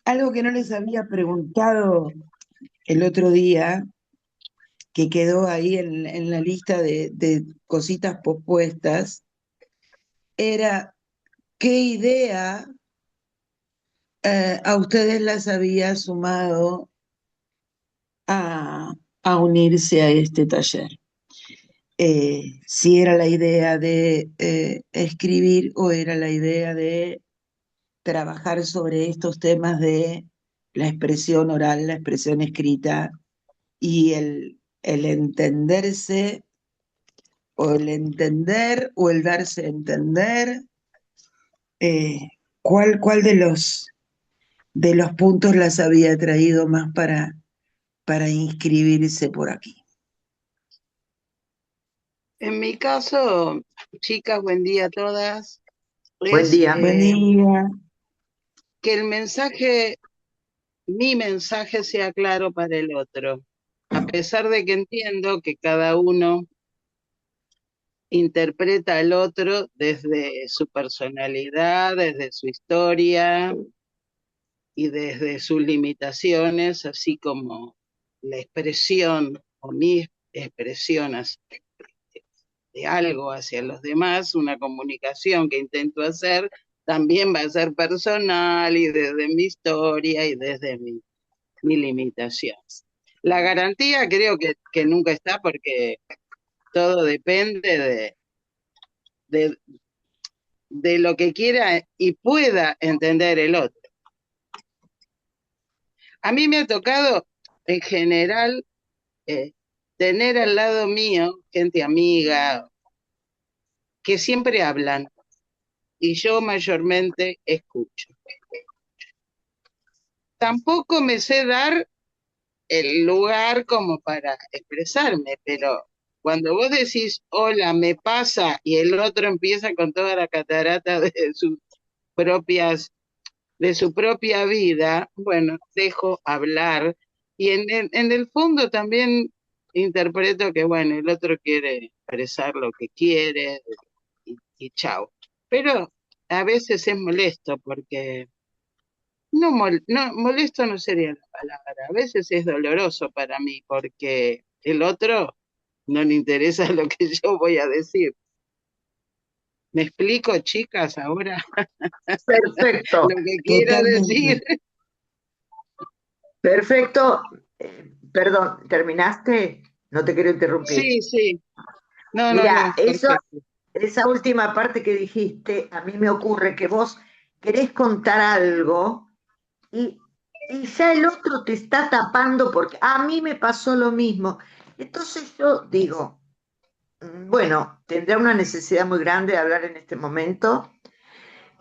Algo que no les había preguntado el otro día, que quedó ahí en la lista de cositas pospuestas, era qué idea a ustedes las había sumado a, a unirse a este taller. Si era la idea de escribir o era la idea de trabajar sobre estos temas de la expresión oral, la expresión escrita y el entenderse o el entender o el darse a entender. eh, ¿cuál de los puntos las había traído más para inscribirse por aquí? En mi caso, chicas, buen día a todas, Buen es día. Buen día. que el mensaje, mi mensaje sea claro para el otro, a pesar de que entiendo que cada uno interpreta al otro desde su personalidad, desde su historia y desde sus limitaciones, así como la expresión o mi expresión de algo hacia los demás, una comunicación que intento hacer, también va a ser personal y desde mi historia y desde mi limitación. La garantía creo que nunca está porque todo depende de, de lo que quiera y pueda entender el otro. A mí me ha tocado, en general, eh, tener al lado mío gente amiga que siempre hablan y yo mayormente escucho. Tampoco me sé dar el lugar como para expresarme, pero cuando vos decís, hola, me pasa, y el otro empieza con toda la catarata propias, de su propia vida, bueno, dejo hablar. Y en el fondo también interpreto que, bueno, el otro quiere expresar lo que quiere y chao. Pero a veces es molesto porque no, molesto no sería la palabra. A veces es doloroso para mí porque el otro no le interesa lo que yo voy a decir. ¿Me explico, chicas, ahora Perfecto, lo que quiero decir? Totalmente. perfecto. Perdón, ¿terminaste? No te quiero interrumpir. Sí, sí. No, no, Mira, no, perfecto. esa última parte que dijiste, a mí me ocurre que vos querés contar algo y, y ya el otro te está tapando porque a mí me pasó lo mismo. Entonces yo digo, bueno, tendrá una necesidad muy grande de hablar en este momento,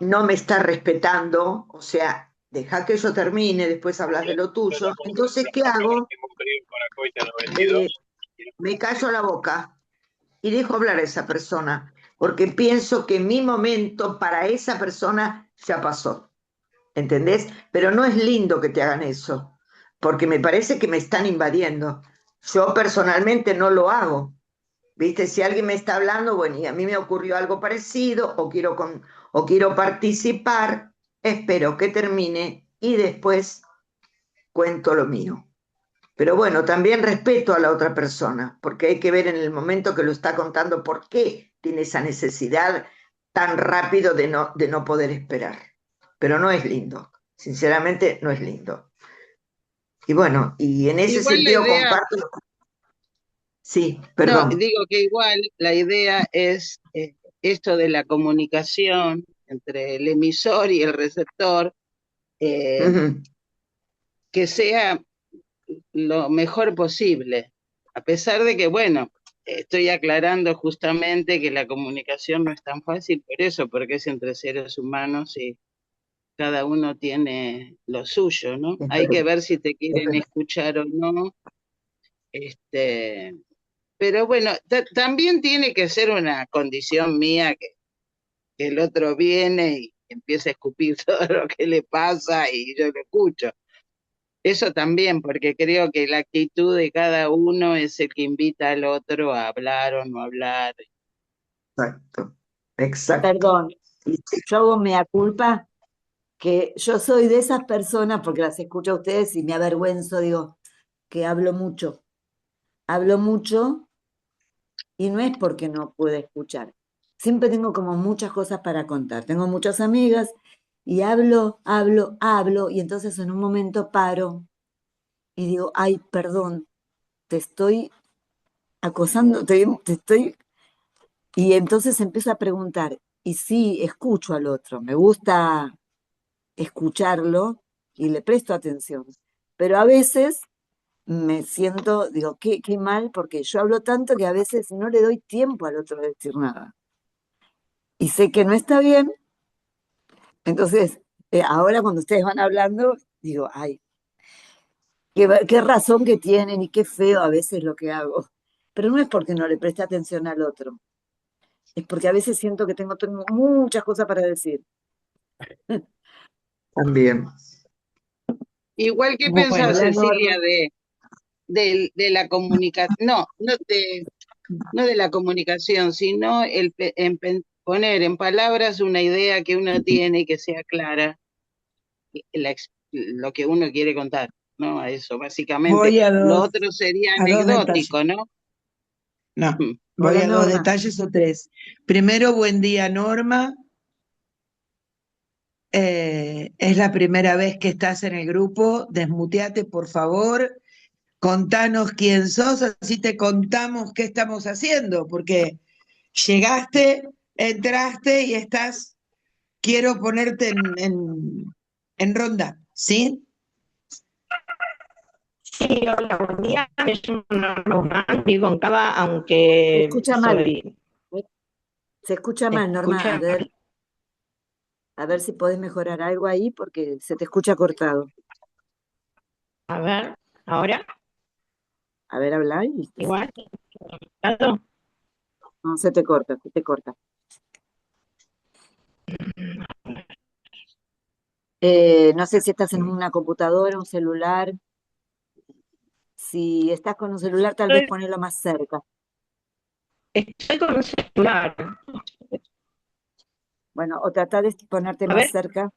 no me está respetando, o sea, deja que yo termine, después hablas de lo tuyo. Entonces, ¿qué hago? Eh, Me callo la boca y dejo hablar a esa persona, porque pienso que mi momento para esa persona ya pasó, ¿entendés? Pero no es lindo que te hagan eso, porque me parece que me están invadiendo. Yo personalmente no lo hago. ¿Viste? Si alguien me está hablando, bueno, y a mí me ocurrió algo parecido o quiero participar, espero que termine y después cuento lo mío. Pero bueno, también respeto a la otra persona, porque hay que ver en el momento que lo está contando por qué tiene esa necesidad tan rápido de no poder esperar. Pero no es lindo, sinceramente no es lindo. Y bueno, y en ese Igual la sentido idea, comparto, sí, no, perdón. digo que igual la idea es esto de la comunicación entre el emisor y el receptor, eh, Ujú. que sea lo mejor posible, a pesar de que, bueno, estoy aclarando justamente que la comunicación no es tan fácil por eso, porque es entre seres humanos y cada uno tiene lo suyo, ¿no? Es Hay que verdad, ver si te es quieren verdad. escuchar o no, este, pero bueno, también tiene que ser una condición mía que el otro viene y empieza a escupir todo lo que le pasa y yo lo escucho. Eso también, porque creo que la actitud de cada uno es el que invita al otro a hablar o no hablar. Exacto, exacto. Perdón, Y sí, yo hago mea culpa. que yo soy de esas personas, porque las escucho a ustedes y me avergüenzo, digo, que hablo mucho y no es porque no puedo escuchar. Siempre tengo como muchas cosas para contar. Tengo muchas amigas y hablo, y entonces en un momento paro y digo, ay, perdón, te estoy acosando, te estoy... Y entonces empiezo a preguntar, y sí, escucho al otro, me gusta escucharlo y le presto atención. Pero a veces me siento, digo, qué mal, porque yo hablo tanto que a veces no le doy tiempo al otro de decir nada. Y sé que no está bien, entonces ahora cuando ustedes van hablando, digo, ay, qué razón que tienen y qué feo a veces lo que hago. Pero no es porque no le preste atención al otro, es porque a veces siento que tengo muchas cosas para decir. También. Igual que pensás, Bueno, Hola, Cecilia, Norma. de la comunicación, no de la comunicación, sino poner en palabras una idea que uno tiene y que sea clara, lo que uno quiere contar, ¿no? A eso, básicamente. voy Lo otro sería a dos detalles. anecdótico, ¿no? No, Mm. voy Hola, a dos Norma. detalles o tres. Primero, buen día, Norma. Es la primera vez que estás en el grupo. Desmuteate, por favor. Contanos quién sos, así te contamos qué estamos haciendo, porque llegaste, entraste y estás, quiero ponerte en ronda, ¿sí? Sí, hola, buen día. Me llamo Norma, vivo en Cava, Se aunque escucha mal. soy... Se escucha ¿Se mal, Norma. escucha? A ver si podés mejorar algo ahí porque se te escucha cortado. A ver, ahora, A ver, habla y igual. ¿Tanto? no se te corta, se te corta. No sé si estás en una computadora, un celular. Si estás con un celular, tal vez Estoy, ponelo más cerca. estoy con un celular. Bueno, o trata de ponerte A más ver, cerca.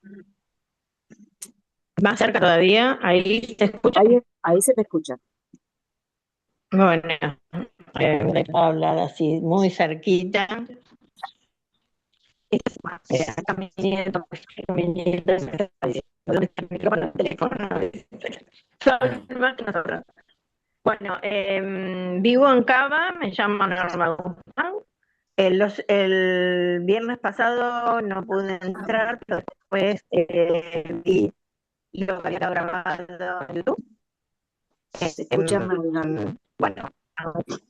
más cerca todavía. Ahí se escucha. Ahí se te escucha. Bueno, le puedo hablar así, muy cerquita. Acá mi nieto, mi nieto me está diciendo, ¿dónde está el micrófono? El teléfono. Son más que nosotros. Bueno, vivo en Cava, me llamo Norma Guzmán. El viernes pasado no pude entrar, pero después vi lo que había grabado en YouTube. Se escucha mal, Norma. Bueno,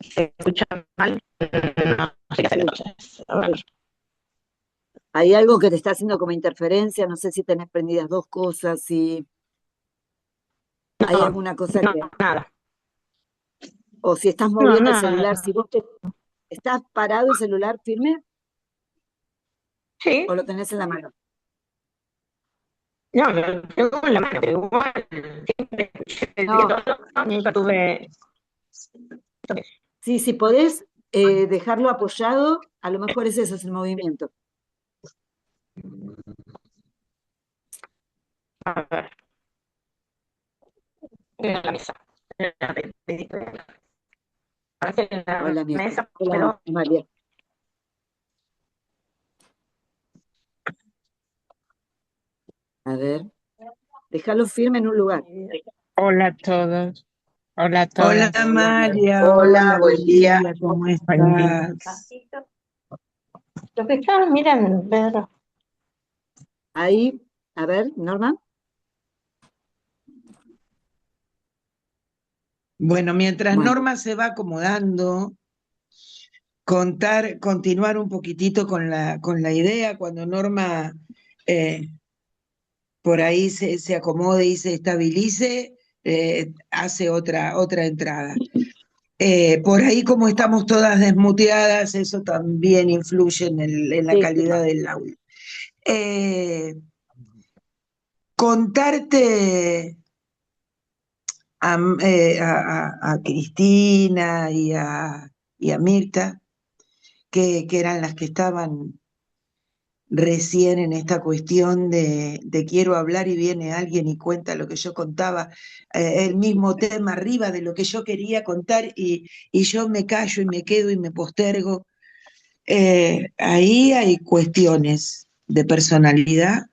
se escucha mal, no sé qué hacer Sí. entonces. A ver. Hay algo que te está haciendo como interferencia. No sé si tenés prendidas dos cosas, si hay No, alguna cosa no, que. nada. O si estás No, moviendo el celular, si nada. vos estás parado el celular firme Sí, o lo tenés en la mano. no, lo tengo en la mano, pero igual siempre escuché bien No, todo, nunca tuve. sí, si podés dejarlo apoyado, a lo mejor es eso, es el movimiento. A ver, en la mesa. En la Hola, mesa, hola, pero María. A ver, déjalo firme en un lugar. Hola a todos, hola a Hola todas. Hola, María, hola, hola, buen buen día. día, ¿cómo Buen día. estás? lo que estaba mirando, Pedro. Ahí, a ver, Norma. Bueno, mientras Bueno, Norma se va acomodando, continuar un poquitito con la idea, cuando Norma eh, por ahí se acomode y se estabilice, hace otra entrada. Por ahí como estamos todas desmuteadas, eso también influye en la sí, sí. calidad del audio. Eh, contarte a Cristina y a Mirta, que eran las que estaban recién en esta cuestión de quiero hablar y viene alguien y cuenta lo que yo contaba, el mismo tema arriba de lo que yo quería contar y yo me callo y me quedo y me postergo. Ahí hay cuestiones de personalidad,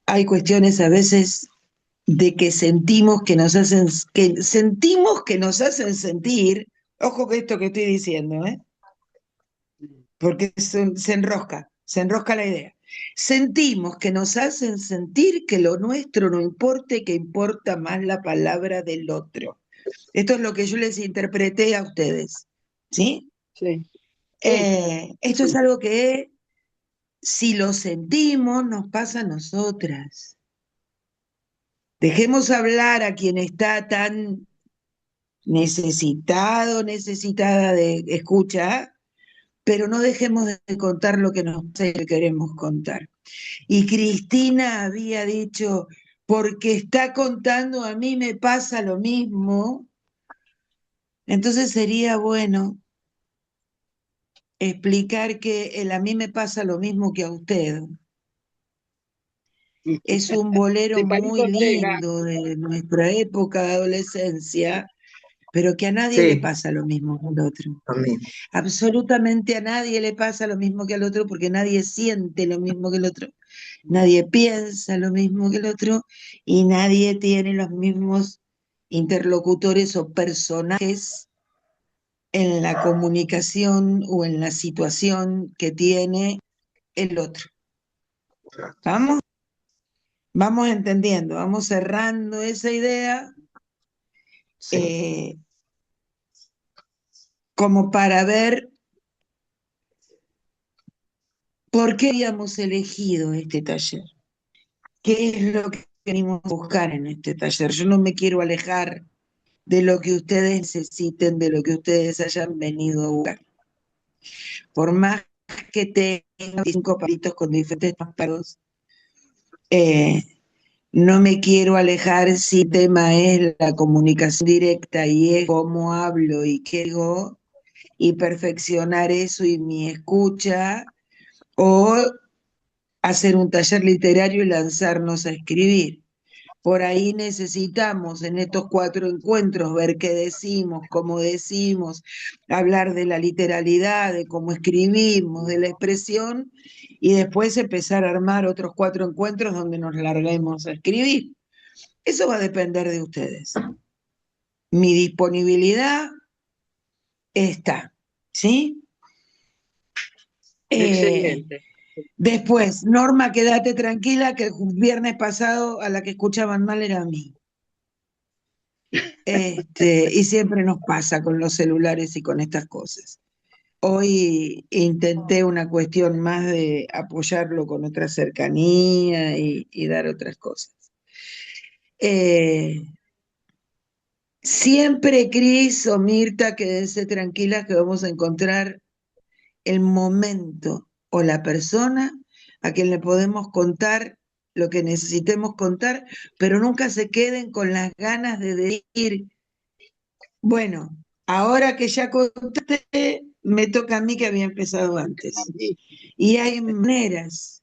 hay cuestiones a veces de que sentimos que nos hacen sentir, ojo con esto que estoy diciendo, porque se enrosca la idea. Sentimos que nos hacen sentir que lo nuestro no importa y que importa más la palabra del otro. Esto es lo que yo les interpreté a ustedes, ¿sí? Sí, sí, Esto es algo que si lo sentimos nos pasa a nosotras. Dejemos hablar a quien está tan necesitado, necesitada de escucha, pero no dejemos de contar lo que nos queremos contar. Y Cristina había dicho, porque está contando a mí me pasa lo mismo, entonces sería bueno explicar que el a mí me pasa lo mismo que a usted. Es un bolero sí, para muy hipotega. lindo de nuestra época de adolescencia, pero que a nadie le Sí, pasa lo mismo que al otro. lo mismo. Absolutamente a nadie le pasa lo mismo que al otro porque nadie siente lo mismo que el otro, nadie piensa lo mismo que el otro y nadie tiene los mismos interlocutores o personajes en la comunicación o en la situación que tiene el otro. ¿Vamos? Vamos entendiendo, vamos cerrando esa idea Sí, como para ver por qué habíamos elegido este taller. ¿Qué es lo que venimos a buscar en este taller? Yo no me quiero alejar de lo que ustedes necesiten, de lo que ustedes hayan venido a buscar. Por más que tengan 5 palitos con diferentes pájaros, eh, no me quiero alejar si el tema es la comunicación directa y es cómo hablo y qué digo, y perfeccionar eso y mi escucha, o hacer un taller literario y lanzarnos a escribir. Por ahí necesitamos en estos 4 encuentros ver qué decimos, cómo decimos, hablar de la literalidad, de cómo escribimos, de la expresión, y después empezar a armar otros 4 encuentros donde nos larguemos a escribir. Eso va a depender de ustedes. Mi disponibilidad está, ¿sí? Eh, Excelente. Después, Norma, quédate tranquila que el viernes pasado a la que escuchaban mal era a mí. Y siempre nos pasa con los celulares y con estas cosas. Hoy intenté una cuestión más de apoyarlo con otra cercanía y dar otras cosas. Eh, Siempre, Cris o Mirta, quédense tranquilas que vamos a encontrar el momento o la persona a quien le podemos contar lo que necesitemos contar, pero nunca se queden con las ganas de decir, bueno, ahora que ya contaste, me toca a mí que había empezado antes. Y hay maneras,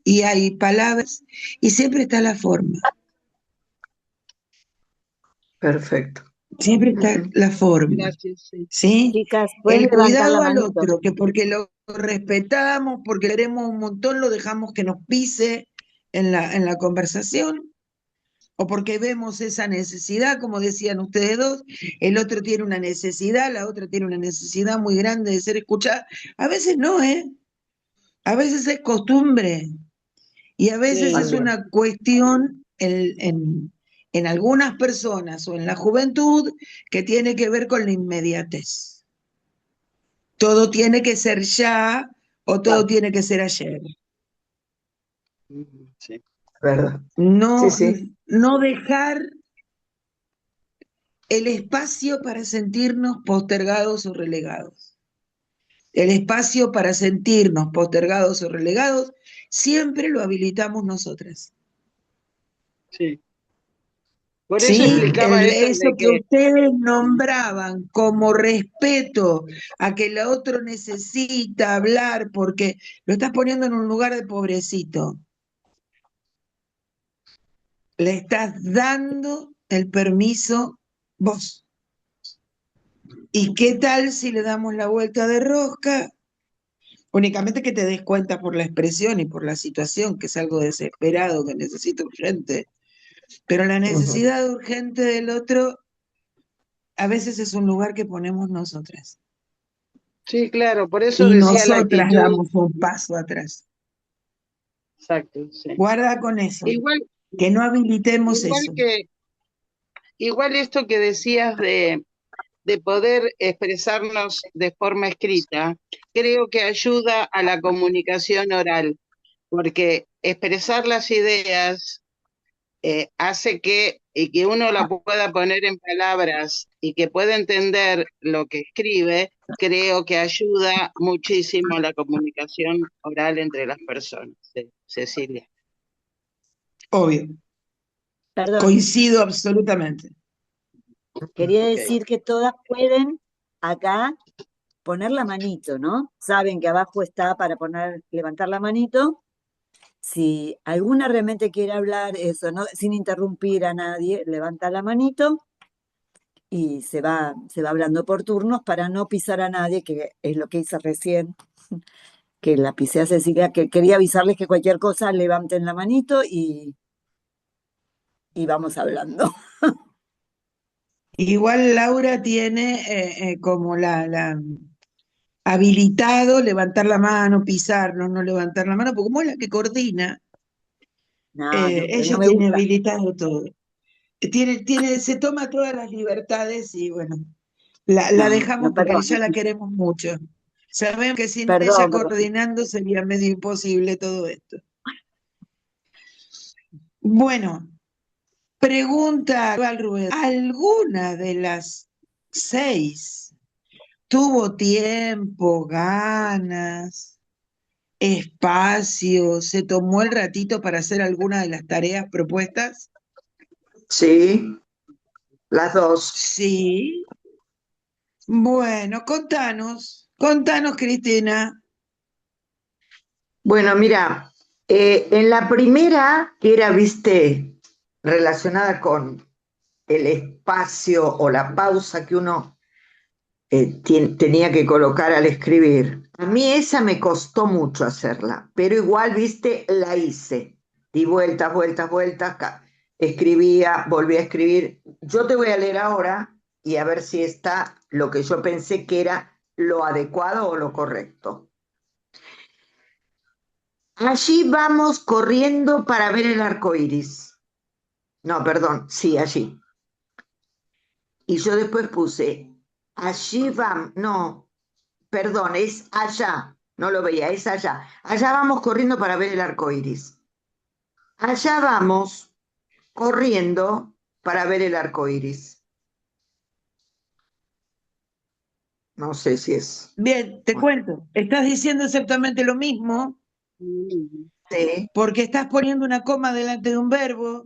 y hay palabras, y siempre está la forma, perfecto. siempre está Ujú. la forma, Gracias, sí. ¿sí? Chicas, ¿pueden El levantar la cuidado al manito? otro, que porque lo respetamos, porque queremos un montón, lo dejamos que nos pise en la conversación, o porque vemos esa necesidad, como decían ustedes dos, el otro tiene una necesidad, la otra tiene una necesidad muy grande de ser escuchada. A veces no, ¿eh? A veces es costumbre y a veces Sí, es También. una cuestión en algunas personas o en la juventud que tiene que ver con la inmediatez. Todo tiene que ser ya o todo Claro, tiene que ser ayer. sí. ¿verdad? Sí, No, sí, no dejar el espacio para sentirnos postergados o relegados. El espacio para sentirnos postergados o relegados siempre lo habilitamos nosotras. Sí. Por eso ¿Sí? explicaba eso Eso de que que, ustedes nombraban como respeto a que el otro necesita hablar porque lo estás poniendo en un lugar de pobrecito. Le estás dando el permiso vos. ¿Y qué tal si le damos la vuelta de rosca? Únicamente que te des cuenta por la expresión y por la situación, que es algo desesperado, que necesito urgente. Pero la Ujú. necesidad urgente del otro a veces es un lugar que ponemos nosotras. sí, claro, por eso Y decía la nosotras actitud, damos un paso atrás. exacto, sí. Guarda con eso, Igual, que no habilitemos igual eso. que, igual esto que decías de poder expresarnos de forma escrita, creo que ayuda a la comunicación oral, porque expresar las ideas hace y que uno la pueda poner en palabras y que pueda entender lo que escribe, creo que ayuda muchísimo a la comunicación oral entre las personas. Sí, Cecilia. Obvio, Perdón, coincido absolutamente. quería Ok. decir que todas pueden acá poner la manito, ¿no? Saben que abajo está para levantar la manito. Si alguna realmente quiere hablar, eso, ¿no? Sin interrumpir a nadie, levanta la manito y se va hablando por turnos para no pisar a nadie, que es lo que hice recién, que la pisé a Cecilia, que quería avisarles que cualquier cosa levanten la manito y vamos hablando. Igual Laura tiene como la habilitado levantar la mano, pisar, no levantar la mano, porque como es la que coordina, No, no, pero no ella me tiene gusta. habilitado todo. Se toma todas las libertades y bueno, la No, no, dejamos porque perdón, ya la queremos mucho. Sabemos que sin ella perdón, perdón. coordinando sería medio imposible todo esto. Bueno, pregunta al Rubén, ¿alguna de las 6 tuvo tiempo, ganas, espacio, se tomó el ratito para hacer alguna de las tareas propuestas? Sí, las dos. Sí. Bueno, contanos, Cristina. Bueno, mira, en la primera, que era, viste, relacionada con el espacio o la pausa que uno tenía que colocar al escribir. A mí esa me costó mucho hacerla, pero igual, viste, la hice. Di vueltas, vueltas, vueltas, escribía, volví a escribir. Yo te voy a leer ahora y a ver si está lo que yo pensé que era lo adecuado o lo correcto. Allí vamos corriendo para ver el arco iris. No, perdón, sí, allí. Y yo después puse, allí vamos, no, perdón, es allá, no lo veía, es allá. Allá vamos corriendo para ver el arco iris. Allá vamos corriendo para ver el arco iris. No sé si es. Bien, te Bueno, cuento. Estás diciendo exactamente lo mismo Mm. sí, porque estás poniendo una coma delante de un verbo.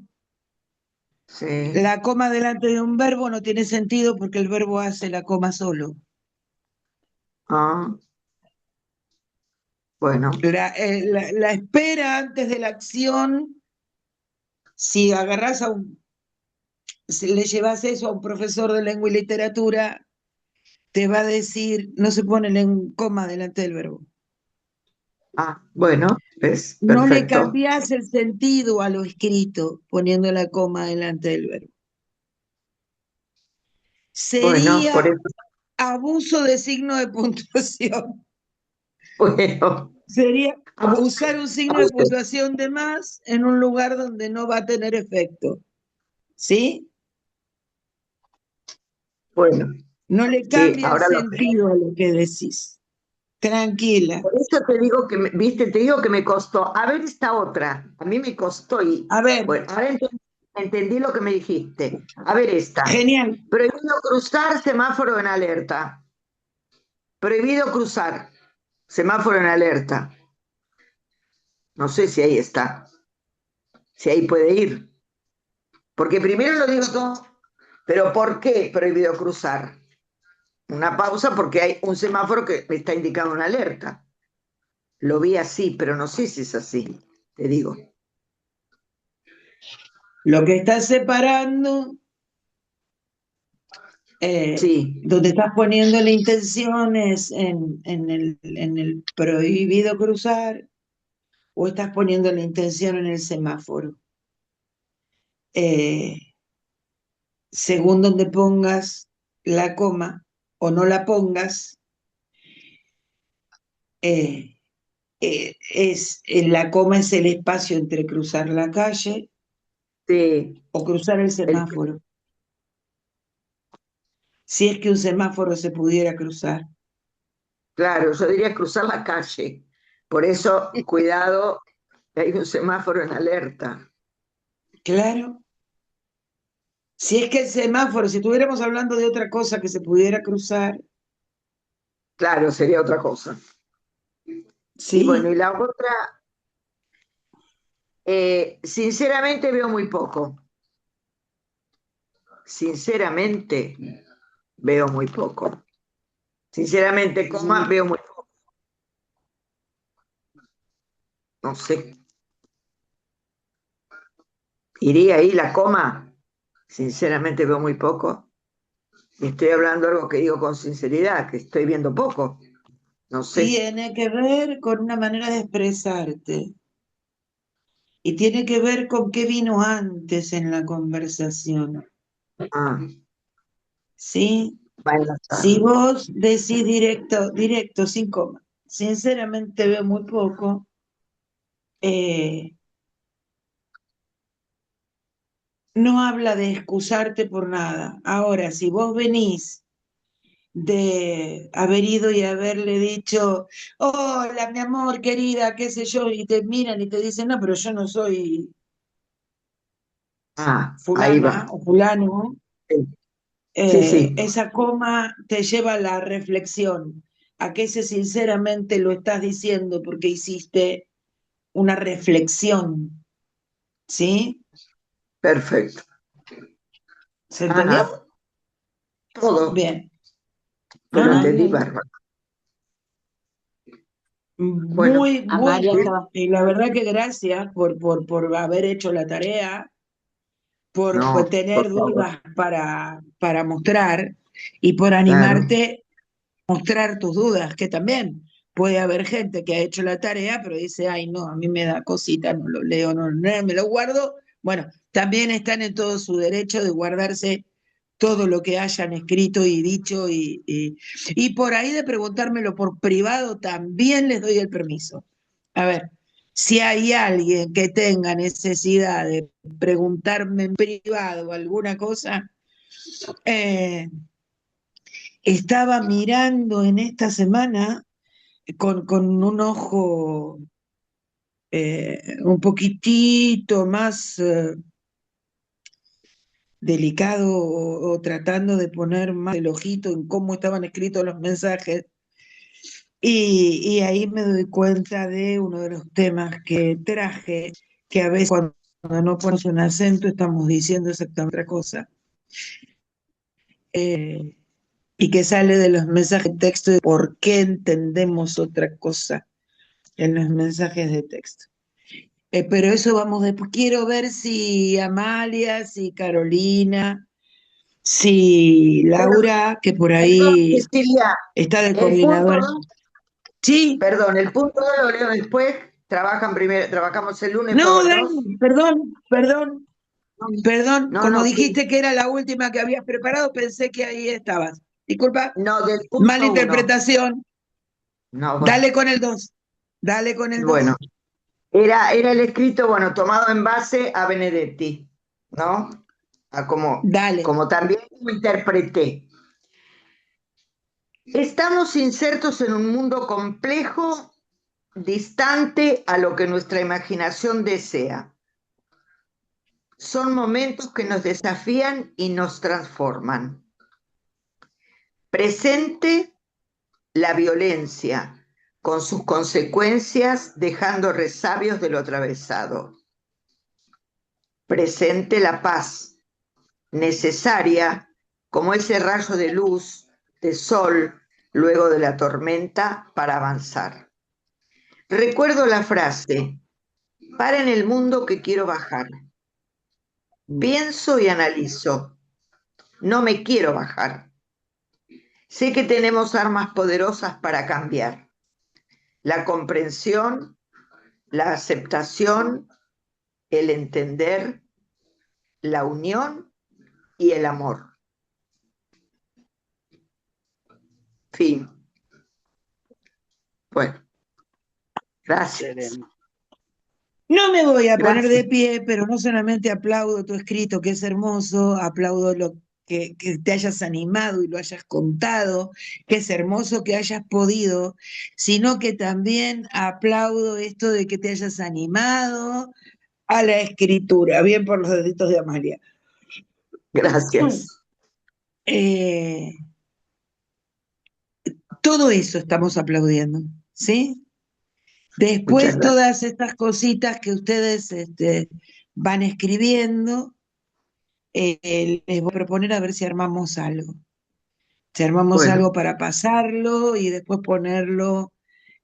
sí. La coma delante de un verbo no tiene sentido porque el verbo hace la coma solo. Ah, bueno. La espera antes de la acción, si agarrás si le llevas eso a un profesor de lengua y literatura, te va a decir, no se pone en coma delante del verbo. Ah, bueno, es No le perfecto. cambiás el sentido a lo escrito poniendo la coma delante del verbo. Bueno, por Sería eso, abuso de signo de puntuación. bueno, Sería abuse, usar un signo de abuse. puntuación de más en un lugar donde no va a tener efecto. ¿Sí? Bueno, No le sí, cambia el ahora lo sé. sentido a lo que decís. Tranquila. Por eso te digo que, viste, te digo que me costó. A ver esta otra. A mí me costó y, A ver, bueno, ahora entendí lo que me dijiste. A ver esta. genial. Prohibido cruzar, semáforo en alerta. Prohibido cruzar, semáforo en alerta. No sé si ahí está. Si ahí puede ir. Porque primero lo digo todo, pero ¿por qué prohibido cruzar? Una pausa porque hay un semáforo que me está indicando una alerta. Lo vi así, pero no sé si es así, te digo. Lo que estás separando, Sí, donde estás poniendo la intención es en el prohibido cruzar o estás poniendo la intención en el semáforo. Eh, Según donde pongas la coma o no la pongas, eh, la coma es el espacio entre cruzar la calle sí. o cruzar el El- semáforo. Si es que un semáforo se pudiera cruzar. claro, yo diría cruzar la calle. Por eso, cuidado, que hay un semáforo en alerta. Claro. Si es que el semáforo, si estuviéramos hablando de otra cosa que se pudiera cruzar, Claro, sería otra cosa. Y bueno, y sí, la otra, sinceramente veo muy poco. Sinceramente veo muy poco. Sinceramente, coma, veo muy poco. No sé. Iría ahí la coma. Sinceramente veo muy poco. Y estoy hablando algo que digo con sinceridad, que estoy viendo poco. No sé. tiene que ver con una manera de expresarte y tiene que ver con qué vino antes en la conversación, Ah, ¿sí? va a Si enlazar. vos decís directo, directo, sin coma, sinceramente veo muy poco, eh, no habla de excusarte por nada. Ahora, si vos venís de haber ido y haberle dicho, hola, mi amor, querida, qué sé yo, y te miran y te dicen, no, pero yo no soy Ah, ahí fulana va. o fulano, Sí, sí, sí. esa coma te lleva a la reflexión, a que ese sinceramente lo estás diciendo porque hiciste una reflexión, ¿sí? Perfecto. ¿Se Ajá, entendió? todo. Bien. Te lo Ah, entendí, Amalia, bárbaro. Bueno, muy Amalia bueno. estaba. Y la verdad que gracias por haber hecho la tarea, por no, por tener favor. dudas para mostrar y por Claro, animarte a mostrar tus dudas, que también puede haber gente que ha hecho la tarea, pero dice, ay, no, a mí me da cosita, no lo leo, no, no, me lo guardo. Bueno, también están en todo su derecho de guardarse todo lo que hayan escrito y dicho y por ahí de preguntármelo por privado también les doy el permiso. A ver, si hay alguien que tenga necesidad de preguntarme en privado alguna cosa, eh, estaba mirando en esta semana con un ojo un poquitito más delicado o tratando de poner más el ojito en cómo estaban escritos los mensajes. Y ahí me doy cuenta de uno de los temas que traje, que a veces cuando no pones un acento estamos diciendo exactamente otra cosa, eh, y que sale de los mensajes de texto de por qué entendemos otra cosa en los mensajes de texto. Pero eso vamos después. Quiero ver si Amalia, si Carolina, si Laura, que por perdón, ahí Cecilia, está de el punto coordinadora. 2, Sí, perdón, el punto 2 lo leo después. Trabajan primero, trabajamos el lunes todo no, el Dani, 2. perdón, No, como no, sí. dijiste que era la última que habías preparado, pensé que ahí estabas. Disculpa, No, del mala punto 1. interpretación. No, bueno. Dale con el 2. Dale con el Bueno, 2. era el escrito, bueno, tomado en base a Benedetti, ¿no? A Dale. como también lo interpreté. Estamos insertos en un mundo complejo, distante a lo que nuestra imaginación desea. Son momentos que nos desafían y nos transforman. Presente la violencia, con sus consecuencias, dejando resabios de lo atravesado. presente la paz necesaria como ese rayo de luz, de sol, luego de la tormenta para avanzar. Recuerdo la frase, para en el mundo que quiero bajar. Pienso y analizo, no me quiero bajar. Sé que tenemos armas poderosas para cambiar. La comprensión, la aceptación, el entender, la unión y el amor. Fin. Bueno, gracias. Excelente. No me voy a poner de Gracias. pie, pero no solamente aplaudo tu escrito, que es hermoso, aplaudo lo que te hayas animado y lo hayas contado, que es hermoso que hayas podido, sino que también aplaudo esto de que te hayas animado a la escritura. Bien por los deditos de Amalia. Gracias. Todo eso estamos aplaudiendo, ¿sí? Muchas Después gracias. todas estas cositas que ustedes van escribiendo, les voy a proponer a ver si armamos algo. Si armamos Bueno, algo para pasarlo y después ponerlo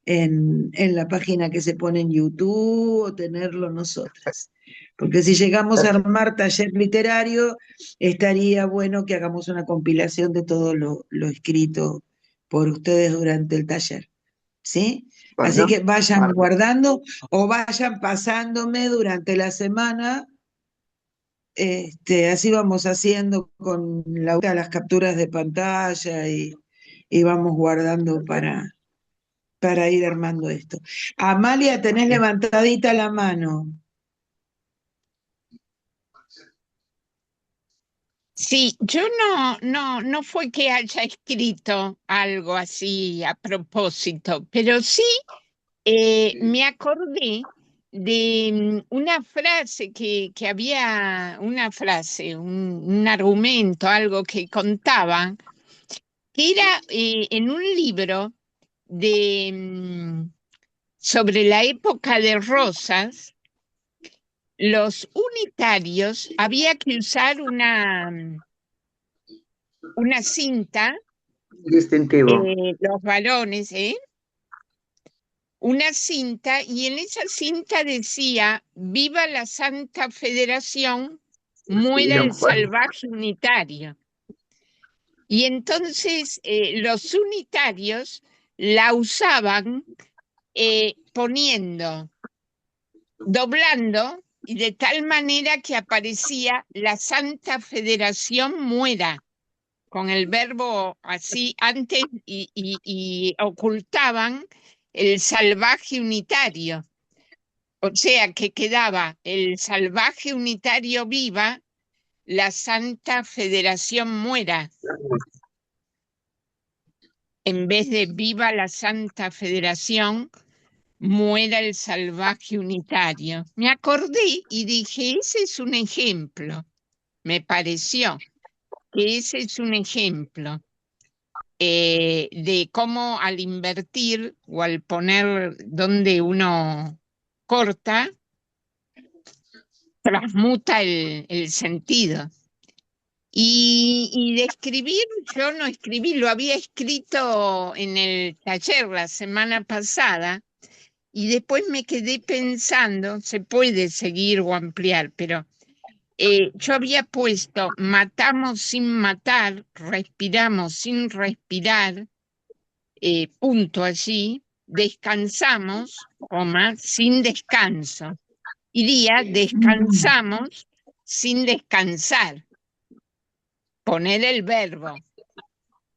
en la página que se pone en YouTube o tenerlo nosotras. Porque si llegamos a armar taller literario, estaría bueno que hagamos una compilación de todo lo escrito por ustedes durante el taller. ¿Sí? Así bueno, que vayan guardando o vayan pasándome durante la semana. Así vamos haciendo con las capturas de pantalla y vamos guardando para ir armando esto. Amalia, tenés levantadita la mano. Sí, yo no fue que haya escrito algo así a propósito, pero sí me acordé de una frase que había, una frase, un argumento, algo que contaban, que era en un libro de, sobre la época de Rosas. Los unitarios había que usar una cinta, distintivo. los varones, una cinta, y en esa cinta decía, viva la Santa Federación, muera el salvaje unitario. Y entonces los unitarios la usaban poniendo, doblando, y de tal manera que aparecía la Santa Federación muera, con el verbo así antes y ocultaban el salvaje unitario. O sea que quedaba el salvaje unitario viva, la Santa Federación muera, en vez de viva la Santa Federación, muera el salvaje unitario. Me acordé y dije, ese es un ejemplo, me pareció que ese es un ejemplo de cómo al invertir o al poner donde uno corta, transmuta el sentido. Y de escribir, yo no escribí, lo había escrito en el taller la semana pasada y después me quedé pensando, se puede seguir o ampliar, pero yo había puesto matamos sin matar, respiramos sin respirar, punto allí, descansamos, coma, sin descanso. Iría, descansamos sin descansar. Poner el verbo,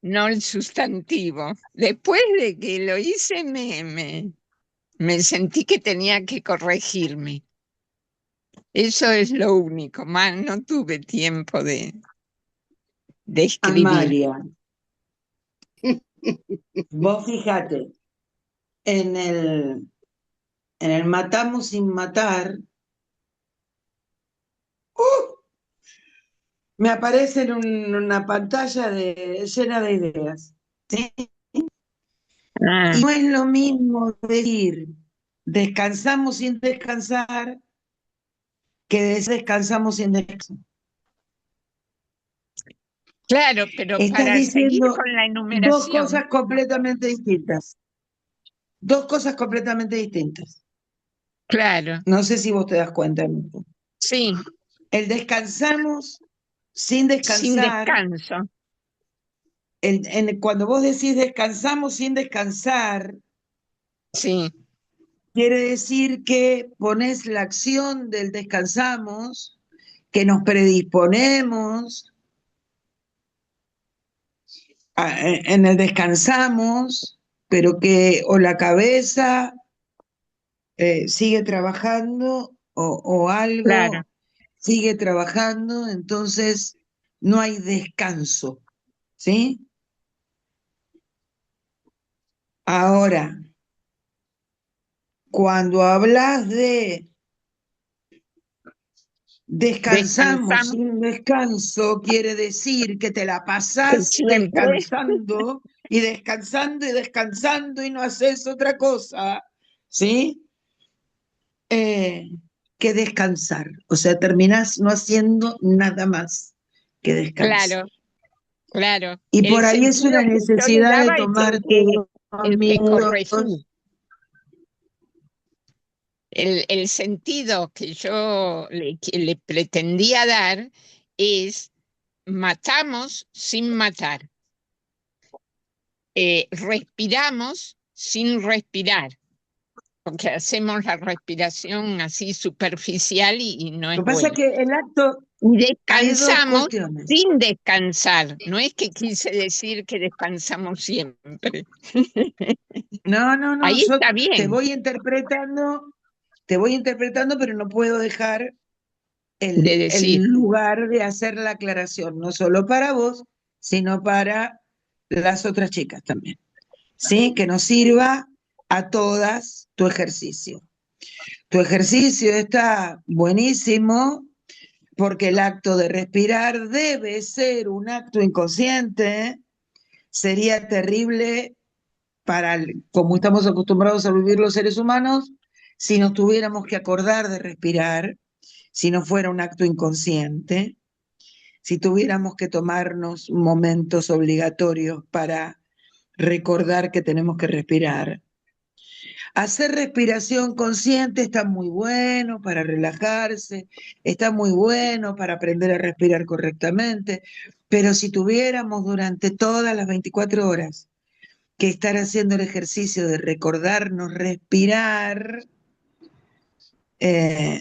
no el sustantivo. Después de que lo hice, me sentí que tenía que corregirme. Eso es lo único, más no tuve tiempo de escribir. Amalia, vos fíjate, en el matamos sin matar, me aparece en una pantalla llena de ideas. ¿Sí? Ah, Y no es lo mismo decir descansamos sin descansar que descansamos sin descanso. Claro, pero Estás para seguir diciendo con la dos enumeración, cosas completamente distintas. Dos cosas completamente distintas. claro, No sé si vos te das cuenta, Nico. sí, El descansamos sin sin descansar. descanso, Cuando vos decís descansamos sin descansar, sí, quiere decir que pones la acción del descansamos, que nos predisponemos en el descansamos, pero que o la cabeza sigue trabajando o claro, algo sigue trabajando, entonces no hay descanso, ¿sí? Ahora, cuando hablas de descansamos descansamos sin descanso, quiere decir que te la que pasás siempre, y descansando y no haces otra cosa, ¿sí? Eh, que descansar. O sea, terminás no haciendo nada más que descansar. claro, claro, Y el por ahí es sentido una que yo le necesidad de daba es tomarte el que 2 minutos. corregí. El sentido que le pretendía dar es matamos sin matar, respiramos sin respirar, porque hacemos la respiración así superficial y no Lo es que pasa es bueno. que el acto, Y hay dos descansamos cuestiones. sin descansar, no es que quise decir que descansamos siempre. No, no, no, Ahí yo está te bien voy interpretando, pero no puedo dejar de el decir, lugar de hacer la aclaración, no solo para vos, sino para las otras chicas también. ¿Sí? Que nos sirva a todas tu ejercicio. Tu ejercicio está buenísimo porque el acto de respirar debe ser un acto inconsciente. Sería terrible como estamos acostumbrados a vivir los seres humanos, si nos tuviéramos que acordar de respirar, si no fuera un acto inconsciente, si tuviéramos que tomarnos momentos obligatorios para recordar que tenemos que respirar. Hacer respiración consciente está muy bueno para relajarse, está muy bueno para aprender a respirar correctamente, pero si tuviéramos durante todas las 24 horas que estar haciendo el ejercicio de recordarnos respirar,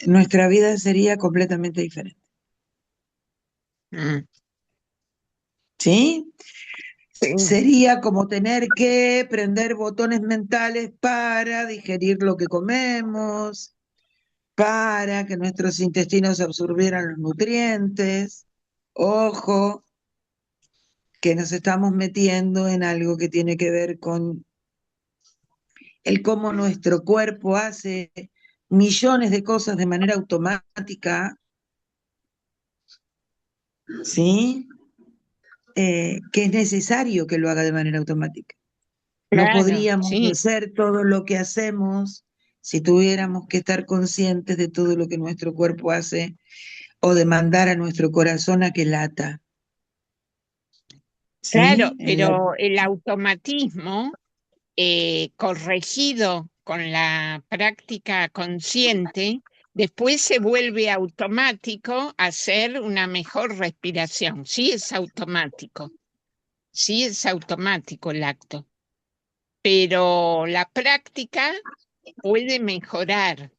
nuestra vida sería completamente diferente. mm, ¿Sí? sí, Sería como tener que prender botones mentales para digerir lo que comemos, para que nuestros intestinos absorbieran los nutrientes. Ojo, que nos estamos metiendo en algo que tiene que ver con el cómo nuestro cuerpo hace millones de cosas de manera automática, ¿sí? Que es necesario que lo haga de manera automática. No claro, podríamos sí. hacer todo lo que hacemos si tuviéramos que estar conscientes de todo lo que nuestro cuerpo hace o de mandar a nuestro corazón a que lata. Claro, ¿Sí? pero el automatismo corregido con la práctica consciente, después se vuelve automático hacer una mejor respiración. Sí es automático el acto, pero la práctica puede mejorar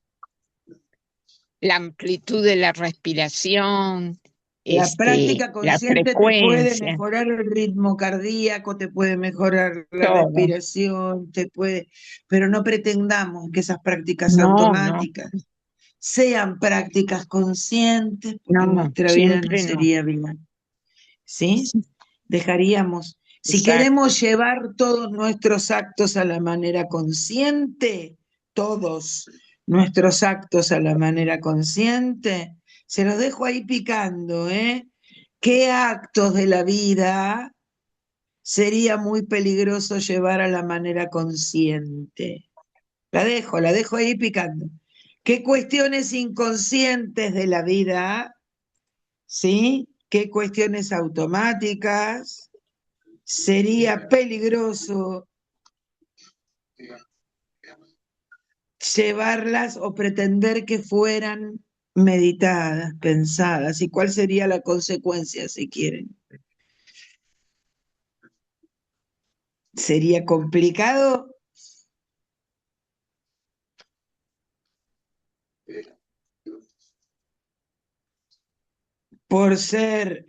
la amplitud de la respiración, La práctica la consciente te puede frecuencia, mejorar el ritmo cardíaco, te puede mejorar la todo. respiración, pero no pretendamos que esas prácticas No, no, automáticas sean prácticas conscientes, porque no, nuestra vida no siempre no. sería vida, ¿sí? Dejaríamos, si Exacto. queremos llevar todos nuestros actos a la manera consciente, todos nuestros actos a la manera consciente, se los dejo ahí picando, ¿eh? ¿Qué actos de la vida sería muy peligroso llevar a la manera consciente? La dejo ahí picando. ¿Qué cuestiones inconscientes de la vida, ¿sí? ¿Qué cuestiones automáticas sería peligroso llevarlas o pretender que fueran meditadas, pensadas? ¿Y cuál sería la consecuencia, si quieren? ¿Sería complicado? Por ser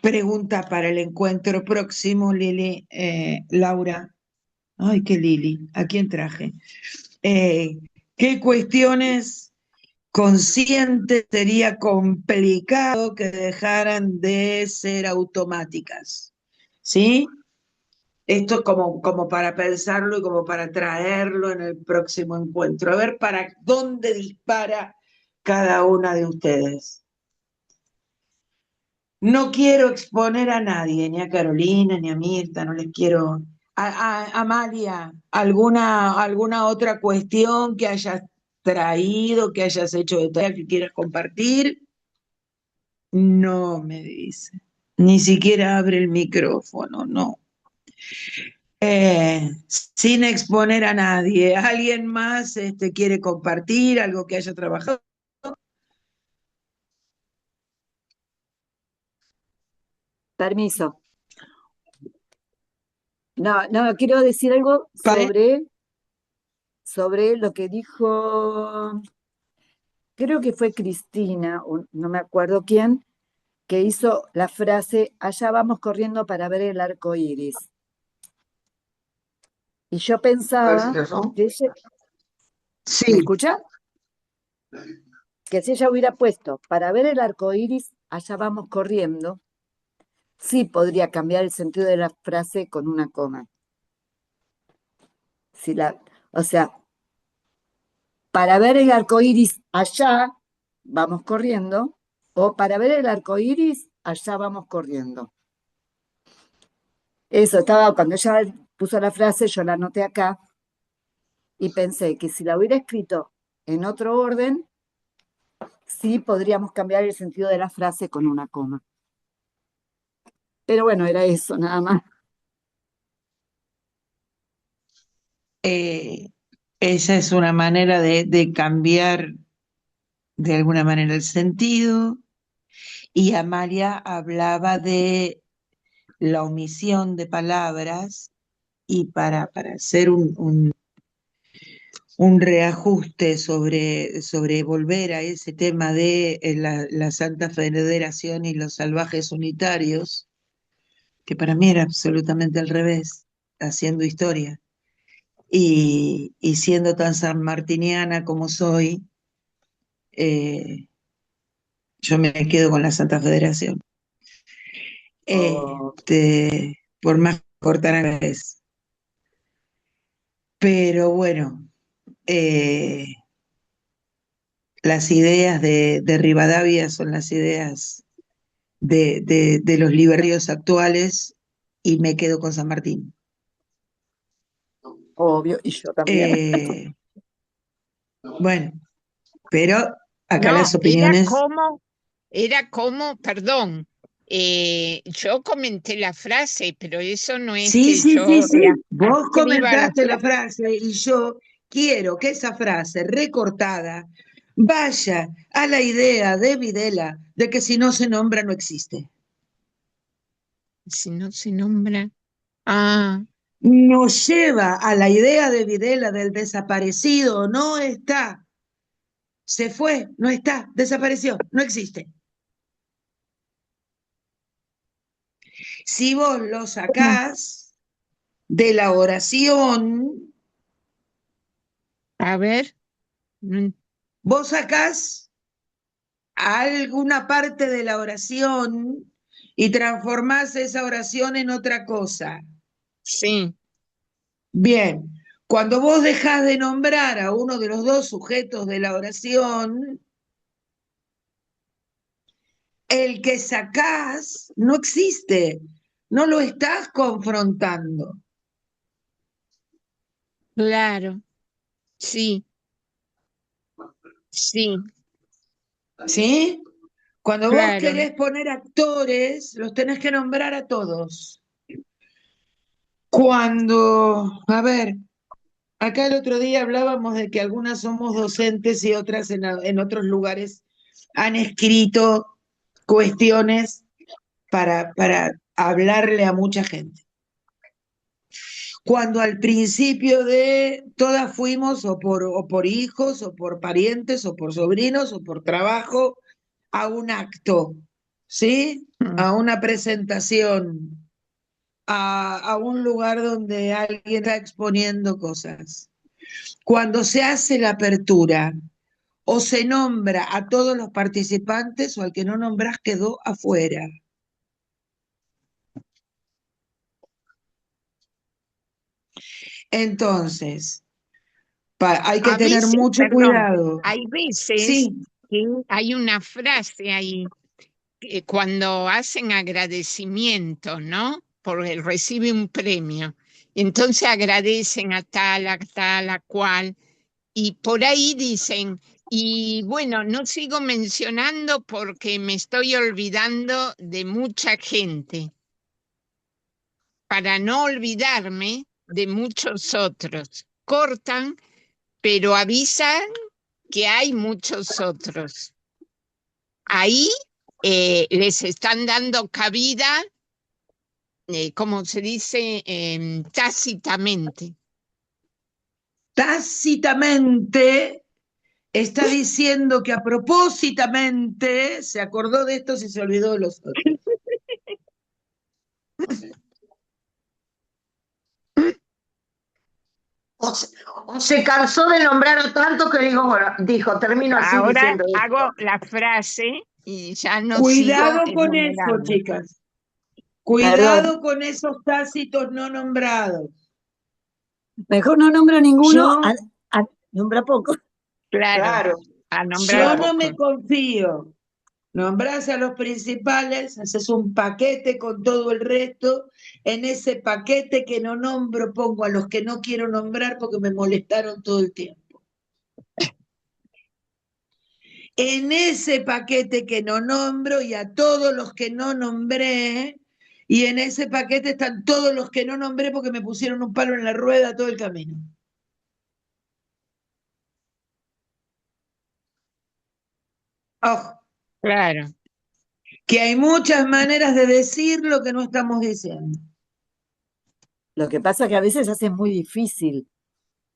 pregunta para el encuentro próximo, Lili, Laura. Ay, qué Lili, ¿a quién traje? Eh, ¿Qué cuestiones conscientes sería complicado que dejaran de ser automáticas? ¿Sí? Esto es como para pensarlo y como para traerlo en el próximo encuentro. A ver para dónde dispara cada una de ustedes. No quiero exponer a nadie, ni a Carolina, ni a Mirta, no les quiero. Amalia, ¿alguna otra cuestión que hayas traído, que hayas hecho de tarea que quieras compartir? No, me dice. Ni siquiera abre el micrófono, no. Sin exponer a nadie. ¿Alguien más quiere compartir algo que haya trabajado? Permiso. No, quiero decir algo ¿Vale? sobre lo que dijo, creo que fue Cristina, o no me acuerdo quién, que hizo la frase, allá vamos corriendo para ver el arco iris. Y yo pensaba que ella, ¿me Sí. escucha? Que si ella hubiera puesto, para ver el arco iris, allá vamos corriendo, sí podría cambiar el sentido de la frase con una coma. O sea, para ver el arco iris allá, vamos corriendo, o para ver el arco iris, allá vamos corriendo. Eso, cuando ella puso la frase, yo la anoté acá, y pensé que si la hubiera escrito en otro orden, sí podríamos cambiar el sentido de la frase con una coma. Pero bueno, era eso, nada más. Esa es una manera de cambiar de alguna manera el sentido. Y Amalia hablaba de la omisión de palabras y para hacer un reajuste sobre volver a ese tema de la Santa Federación y los salvajes unitarios, que para mí era absolutamente al revés, haciendo historia. Y siendo tan sanmartiniana como soy, yo me quedo con la Santa Federación. Oh, Por más cortar a la vez. Pero bueno, eh, las ideas de Rivadavia son las ideas de los liberarios actuales y me quedo con San Martín. obvio, y yo también. Bueno, pero acá No, las opiniones. era como, perdón, yo comenté la frase, pero eso no es Sí, que sí, sí, yo sí. Vos reescriba la comentaste la frase. frase y yo quiero que esa frase recortada vaya a la idea de Videla de que si no se nombra no existe. Si no se nombra. Ah, Nos lleva a la idea de Videla del desaparecido, no está, se fue, no está, desapareció, no existe. Si vos lo sacás de la oración, a ver. mm, vos sacás alguna parte de la oración y transformás esa oración en otra cosa. Sí, Bien, cuando vos dejás de nombrar a uno de los dos sujetos de la oración, el que sacás no existe, no lo estás confrontando. claro, sí, sí, ¿Sí? Cuando vos claro. querés poner actores, los tenés que nombrar a todos. Cuando, a ver, acá el otro día hablábamos de que algunas somos docentes y otras en otros lugares han escrito cuestiones para hablarle a mucha gente. Cuando al principio de todas fuimos o por hijos, o por parientes, o por sobrinos, o por trabajo, a un acto, ¿sí? Mm. A una presentación, a un lugar donde alguien está exponiendo cosas. Cuando se hace la apertura, o se nombra a todos los participantes, o al que no nombrás quedó afuera. Entonces, hay que A tener veces, mucho perdón, cuidado. hay veces Sí, que hay una frase ahí que cuando hacen agradecimiento, ¿no? Por recibe un premio. Entonces agradecen a tal, a tal, a cual. Y por ahí dicen, y bueno, no sigo mencionando porque me estoy olvidando de mucha gente, para no olvidarme de muchos otros. Cortan, pero avisan que hay muchos otros. Ahí les están dando cabida, como se dice, tácitamente. tácitamente está diciendo que a propósitamente se acordó de estos y se olvidó de los otros. O se cansó de nombrar a tanto que digo, bueno, dijo, termino así Ahora diciendo hago esto. la frase y ya no sigo Cuidado con eso, enumerando. chicas. Perdón, Cuidado con esos tácitos no nombrados. mejor no nombro ninguno, Yo, nombra poco. Claro, Claro, a nombrar yo claro. no poco. me confío. Nombrás a los principales, haces un paquete con todo el resto. En ese paquete que no nombro, pongo a los que no quiero nombrar porque me molestaron todo el tiempo. En ese paquete que no nombro y a todos los que no nombré, y en ese paquete están todos los que no nombré porque me pusieron un palo en la rueda todo el camino. Ojo, Claro, que hay muchas maneras de decir lo que no estamos diciendo. Lo que pasa es que a veces hace muy difícil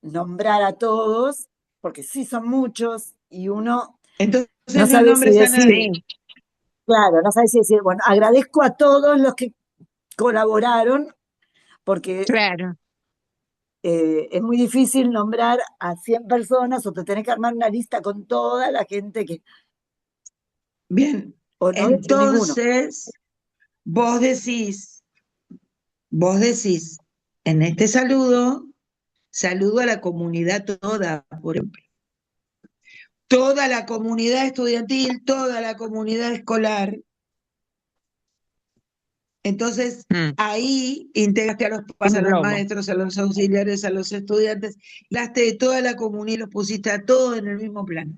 nombrar a todos, porque sí son muchos y uno Entonces no no sabe si nombres a decir, nadie. sí, claro, no sabe si decir, bueno, agradezco a todos los que colaboraron, porque claro. es muy difícil nombrar a 100 personas o te tenés que armar una lista con toda la gente que, Bien, o no decir ninguno. entonces vos decís, en este saludo, saludo a la comunidad toda, por ejemplo. Toda la comunidad estudiantil, toda la comunidad escolar. Entonces, Mm, ahí integraste a los padres, a los englobo. maestros, a los auxiliares, a los estudiantes, hablaste de toda la comunidad y los pusiste a todos en el mismo plano.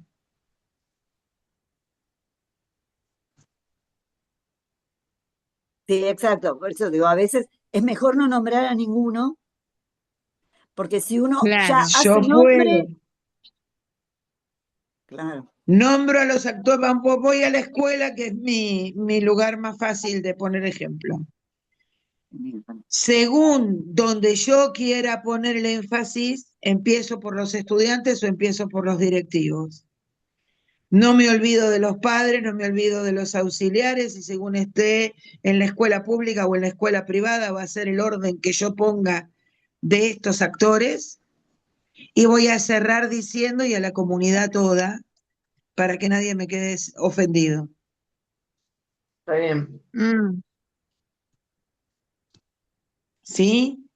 Sí, exacto. Por eso digo, a veces es mejor no nombrar a ninguno, porque si uno ya Claro, hace Yo puedo, nombre, claro. nombro a los actores, voy a la escuela, que es mi lugar más fácil de poner ejemplo. Según donde yo quiera poner el énfasis, empiezo por los estudiantes o empiezo por los directivos. No me olvido de los padres, no me olvido de los auxiliares, y según esté en la escuela pública o en la escuela privada, va a ser el orden que yo ponga de estos actores, y voy a cerrar diciendo y a la comunidad toda, para que nadie me quede ofendido. Está bien. mm, ¿Sí?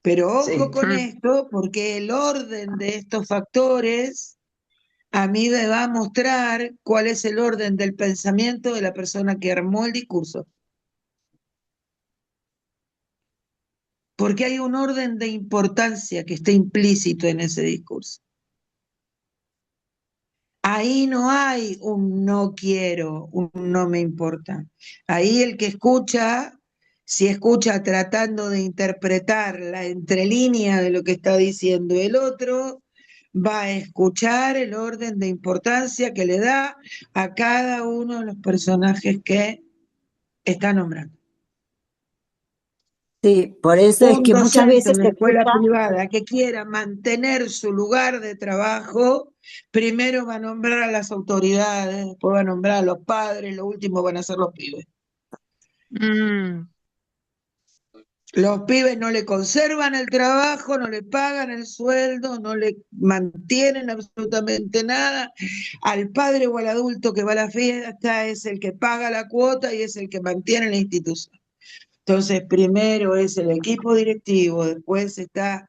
Pero ojo Sí. con mm, esto, porque el orden de estos factores a mí me va a mostrar cuál es el orden del pensamiento de la persona que armó el discurso. porque hay un orden de importancia que está implícito en ese discurso. Ahí no hay un no quiero, un no me importa. Ahí el que escucha, si escucha tratando de interpretar la entrelínea de lo que está diciendo el otro, va a escuchar el orden de importancia que le da a cada uno de los personajes que está nombrando. Sí, por eso es Un que muchas docente veces de se escuela escucha, privada que quiera mantener su lugar de trabajo, primero va a nombrar a las autoridades, después va a nombrar a los padres, lo último van a ser los pibes. Mm, Los pibes no le conservan el trabajo, no le pagan el sueldo, no le mantienen absolutamente nada. Al padre o al adulto que va a la fiesta es el que paga la cuota y es el que mantiene la institución. Entonces, primero es el equipo directivo, después está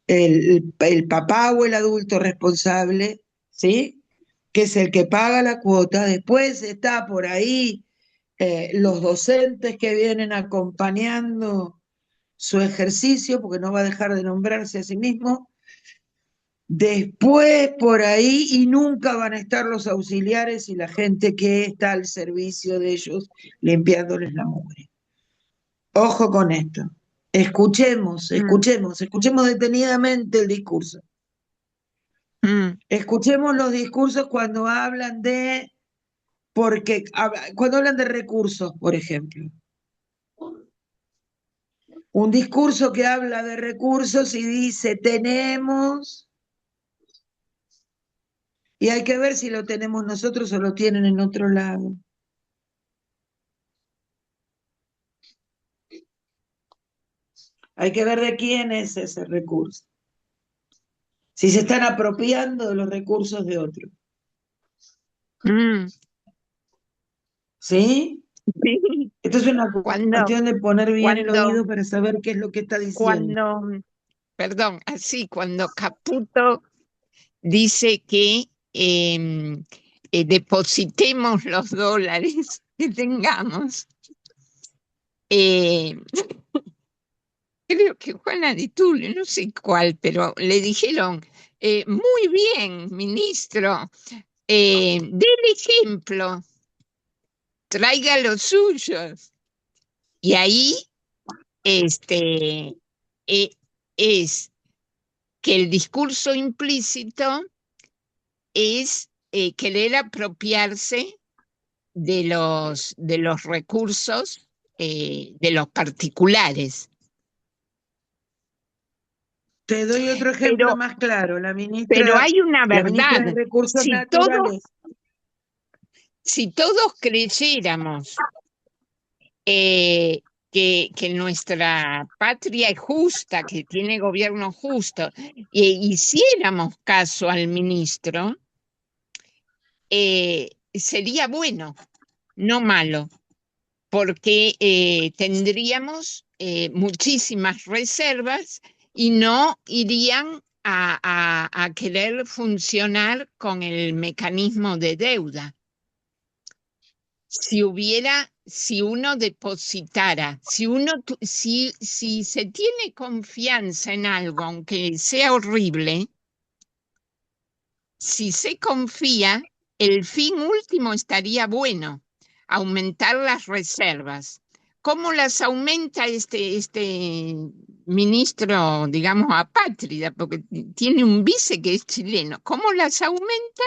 el papá o el adulto responsable, ¿sí? Que es el que paga la cuota, después está por ahí los docentes que vienen acompañando su ejercicio, porque no va a dejar de nombrarse a sí mismo, después por ahí, y nunca van a estar los auxiliares y la gente que está al servicio de ellos limpiándoles la mugre. Ojo con esto. Escuchemos, mm, escuchemos, escuchemos detenidamente el discurso. mm. Escuchemos los discursos cuando hablan de, porque cuando hablan de recursos, por ejemplo. Un discurso que habla de recursos y dice tenemos, y hay que ver si lo tenemos nosotros o lo tienen en otro lado. Hay que ver de quién es ese recurso. Si se están apropiando de los recursos de otros. Mm, ¿Sí? sí. Esto es una Cuando, cuestión de poner bien el cuando, oído para saber qué es lo que está diciendo. cuando, perdón, así, cuando Caputo dice que depositemos los dólares que tengamos, eh, creo que Juana de Tulio, no sé cuál, pero le dijeron, muy bien, ministro, del ejemplo, traiga los suyos. Y ahí este, eh, es que el discurso implícito es querer apropiarse de los recursos de los particulares. Te doy otro ejemplo Pero, más claro. pero hay una La ministra de verdad. Recursos Si todos, Naturales. si todos creyéramos que nuestra patria es justa, que tiene gobierno justo, e hiciéramos caso al ministro, sería bueno, no malo, porque tendríamos muchísimas reservas y no irían a querer funcionar con el mecanismo de deuda. Si uno depositara, si se tiene confianza en algo, aunque sea horrible, si se confía, el fin último estaría bueno, aumentar las reservas. ¿Cómo las aumenta este ministro, digamos, apátrida? Porque tiene un vice que es chileno. ¿Cómo las aumenta?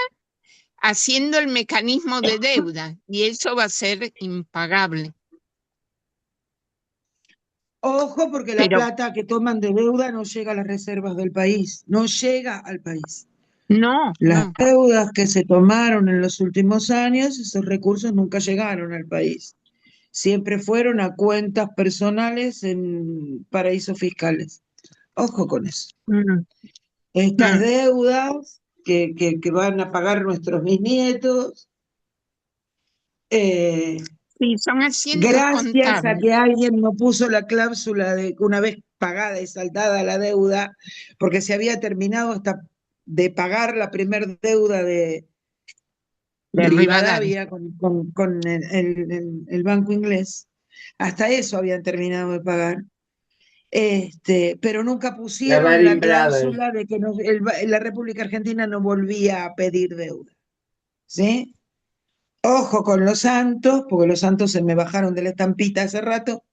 Haciendo el mecanismo de deuda, y eso va a ser impagable. Ojo, porque la Pero plata que toman de deuda no llega a las reservas del país, no llega al país. no, Las no. deudas que se tomaron en los últimos años, esos recursos nunca llegaron al país. Siempre fueron a cuentas personales en paraísos fiscales. Ojo con eso. Mm, Estas mm. deudas que van a pagar nuestros bisnietos, eh, Sí, son asientos gracias a contables. que alguien no puso la cláusula de que una vez pagada y saldada la deuda, porque se había terminado hasta de pagar la primer deuda de De Rivadavia. Rivadavia con el banco inglés, hasta eso habían terminado de pagar. pero nunca La pusieron la Brothers. cláusula de que la República Argentina no volvía a pedir deuda. ¿Sí? Ojo con los santos, porque los santos se me bajaron de la estampita hace rato,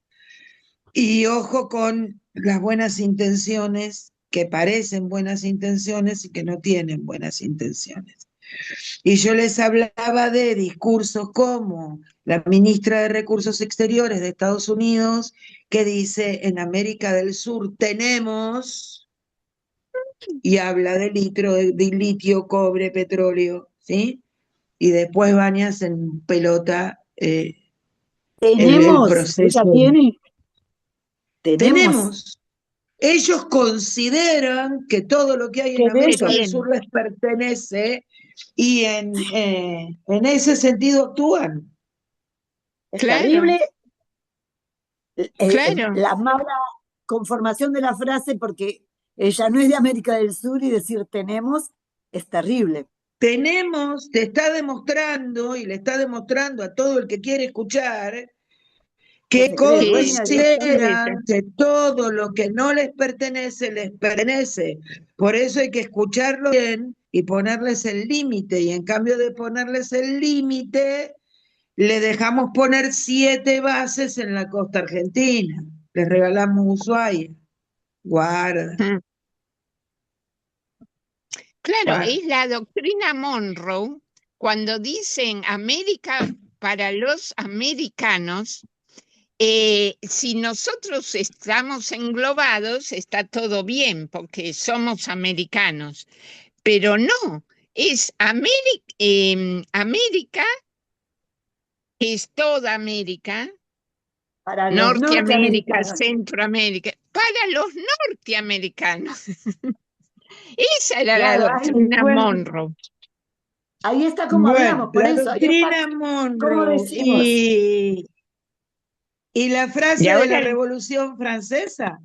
y ojo con las buenas intenciones, que parecen buenas intenciones y que no tienen buenas intenciones. Y yo les hablaba de discursos como la ministra de Recursos Exteriores de Estados Unidos, que dice, en América del Sur tenemos, y habla de litio, cobre, petróleo, ¿sí? Y después bañas en pelota el ¿Tenemos? ¿Ella proceso. tiene? ¿Tenemos? Tenemos. Ellos consideran que todo lo que hay en ¿Qué de que América ellos? del tiene. Sur les pertenece y en ese sentido actúan. Es Claro, terrible claro. la mala conformación de la frase porque ella no es de América del Sur y decir tenemos es terrible. Tenemos, te está demostrando y le está demostrando a todo el que quiere escuchar Que que se cree dueña de todo. consideran que todo lo que no les pertenece. Por eso hay que escucharlo bien y ponerles el límite. Y en cambio de ponerles el límite, le dejamos poner 7 bases en la costa argentina. Les regalamos Ushuaia. Guarda, Mm. Claro, guarda. es la doctrina Monroe cuando dicen América para los americanos. Si nosotros estamos englobados, está todo bien, porque somos americanos, pero no, es América, que es toda América, Para los Norteamérica, norteamericanos. Centroamérica, para los norteamericanos. Esa era la Claro, doctrina Bueno, Monroe. ahí está como bueno, hablamos, por la eso, ahí está doctrina como Monroe decimos. y la Y frase de la ahora, Revolución Francesa,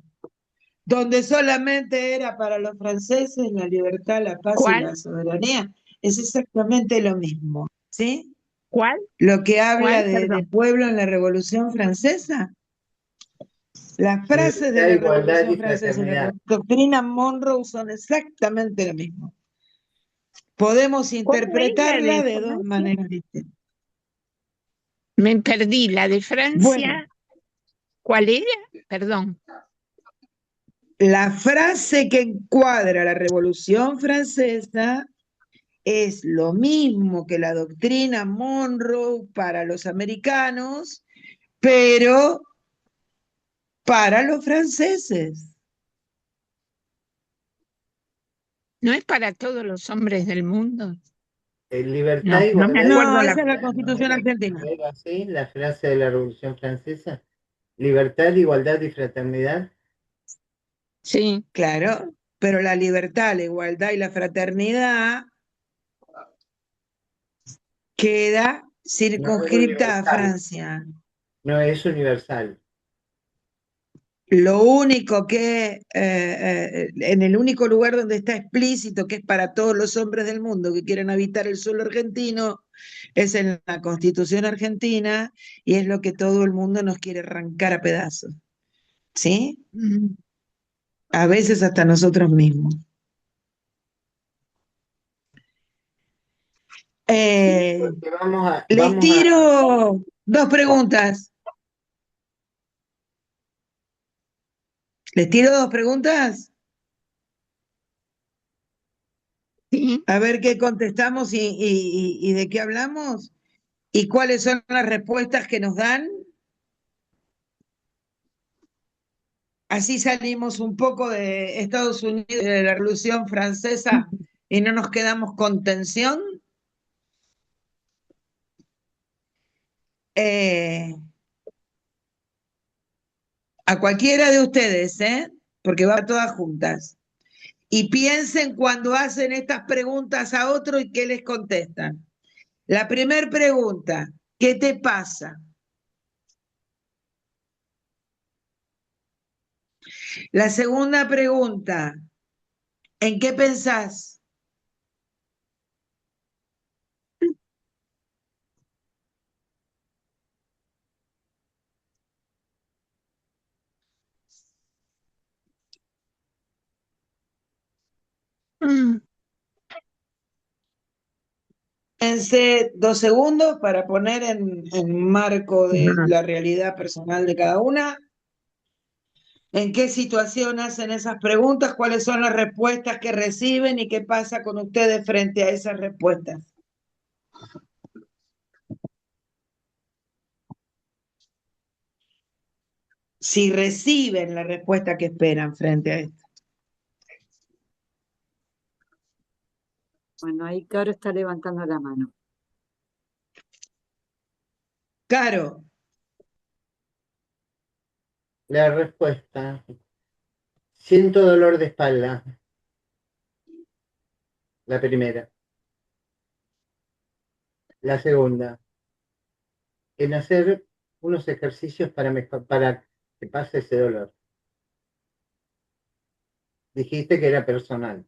donde solamente era para los franceses la libertad, la paz y ¿cuál? la soberanía, es exactamente lo mismo, ¿sí? ¿Cuál? Lo que habla ¿Cuál? de Perdón. pueblo en la Revolución Francesa, las frases de Libertad, la igualdad Revolución y Francesa y la fraternidad. doctrina Monroe son exactamente lo mismo. Podemos ¿Cómo es la interpretarla de de dos Francia? maneras distintas. Me perdí. ¿La de Bueno, Francia? ¿Cuál era? Perdón. la frase que encuadra la Revolución Francesa es lo mismo que la doctrina Monroe para los americanos, pero para los franceses. ¿No es para todos los hombres del mundo? Libertad, No, no me igualdad y acuerdo No, la. esa es la fraternidad. Constitución argentina. ¿No era así la frase de la Revolución Francesa? Libertad, igualdad y fraternidad. Sí. Claro, pero la libertad, la igualdad y la fraternidad queda No es circunscripta a universal. Francia. No es universal. Lo único que, en el único lugar donde está explícito que es para todos los hombres del mundo que quieren habitar el suelo argentino, es en la Constitución argentina y es lo que todo el mundo nos quiere arrancar a pedazos, ¿sí? Mm. A veces hasta nosotros mismos. Sí, Eh, porque vamos a, les vamos a, tiro 2 preguntas. ¿Les tiro 2 preguntas? Sí. A ver qué contestamos y de qué hablamos y cuáles son las respuestas que nos dan. Así salimos un poco de Estados Unidos, de la Revolución Francesa y no nos quedamos con tensión. Eh, a cualquiera de ustedes, ¿eh? Porque va todas juntas. Y piensen cuando hacen estas preguntas a otro y qué les contestan. La primera pregunta, ¿qué te pasa? La segunda pregunta, ¿en qué pensás? Mm, Dense 2 segundos para poner en marco de ujú. la realidad personal de cada una. ¿En qué situación hacen esas preguntas? ¿Cuáles son las respuestas que reciben y qué pasa con ustedes frente a esas respuestas? Si reciben la respuesta que esperan frente a esto. Bueno, ahí Caro está levantando la mano. Caro, La respuesta. Siento dolor de espalda. La primera. La segunda. En hacer unos ejercicios para que pase ese dolor. Dijiste que era personal.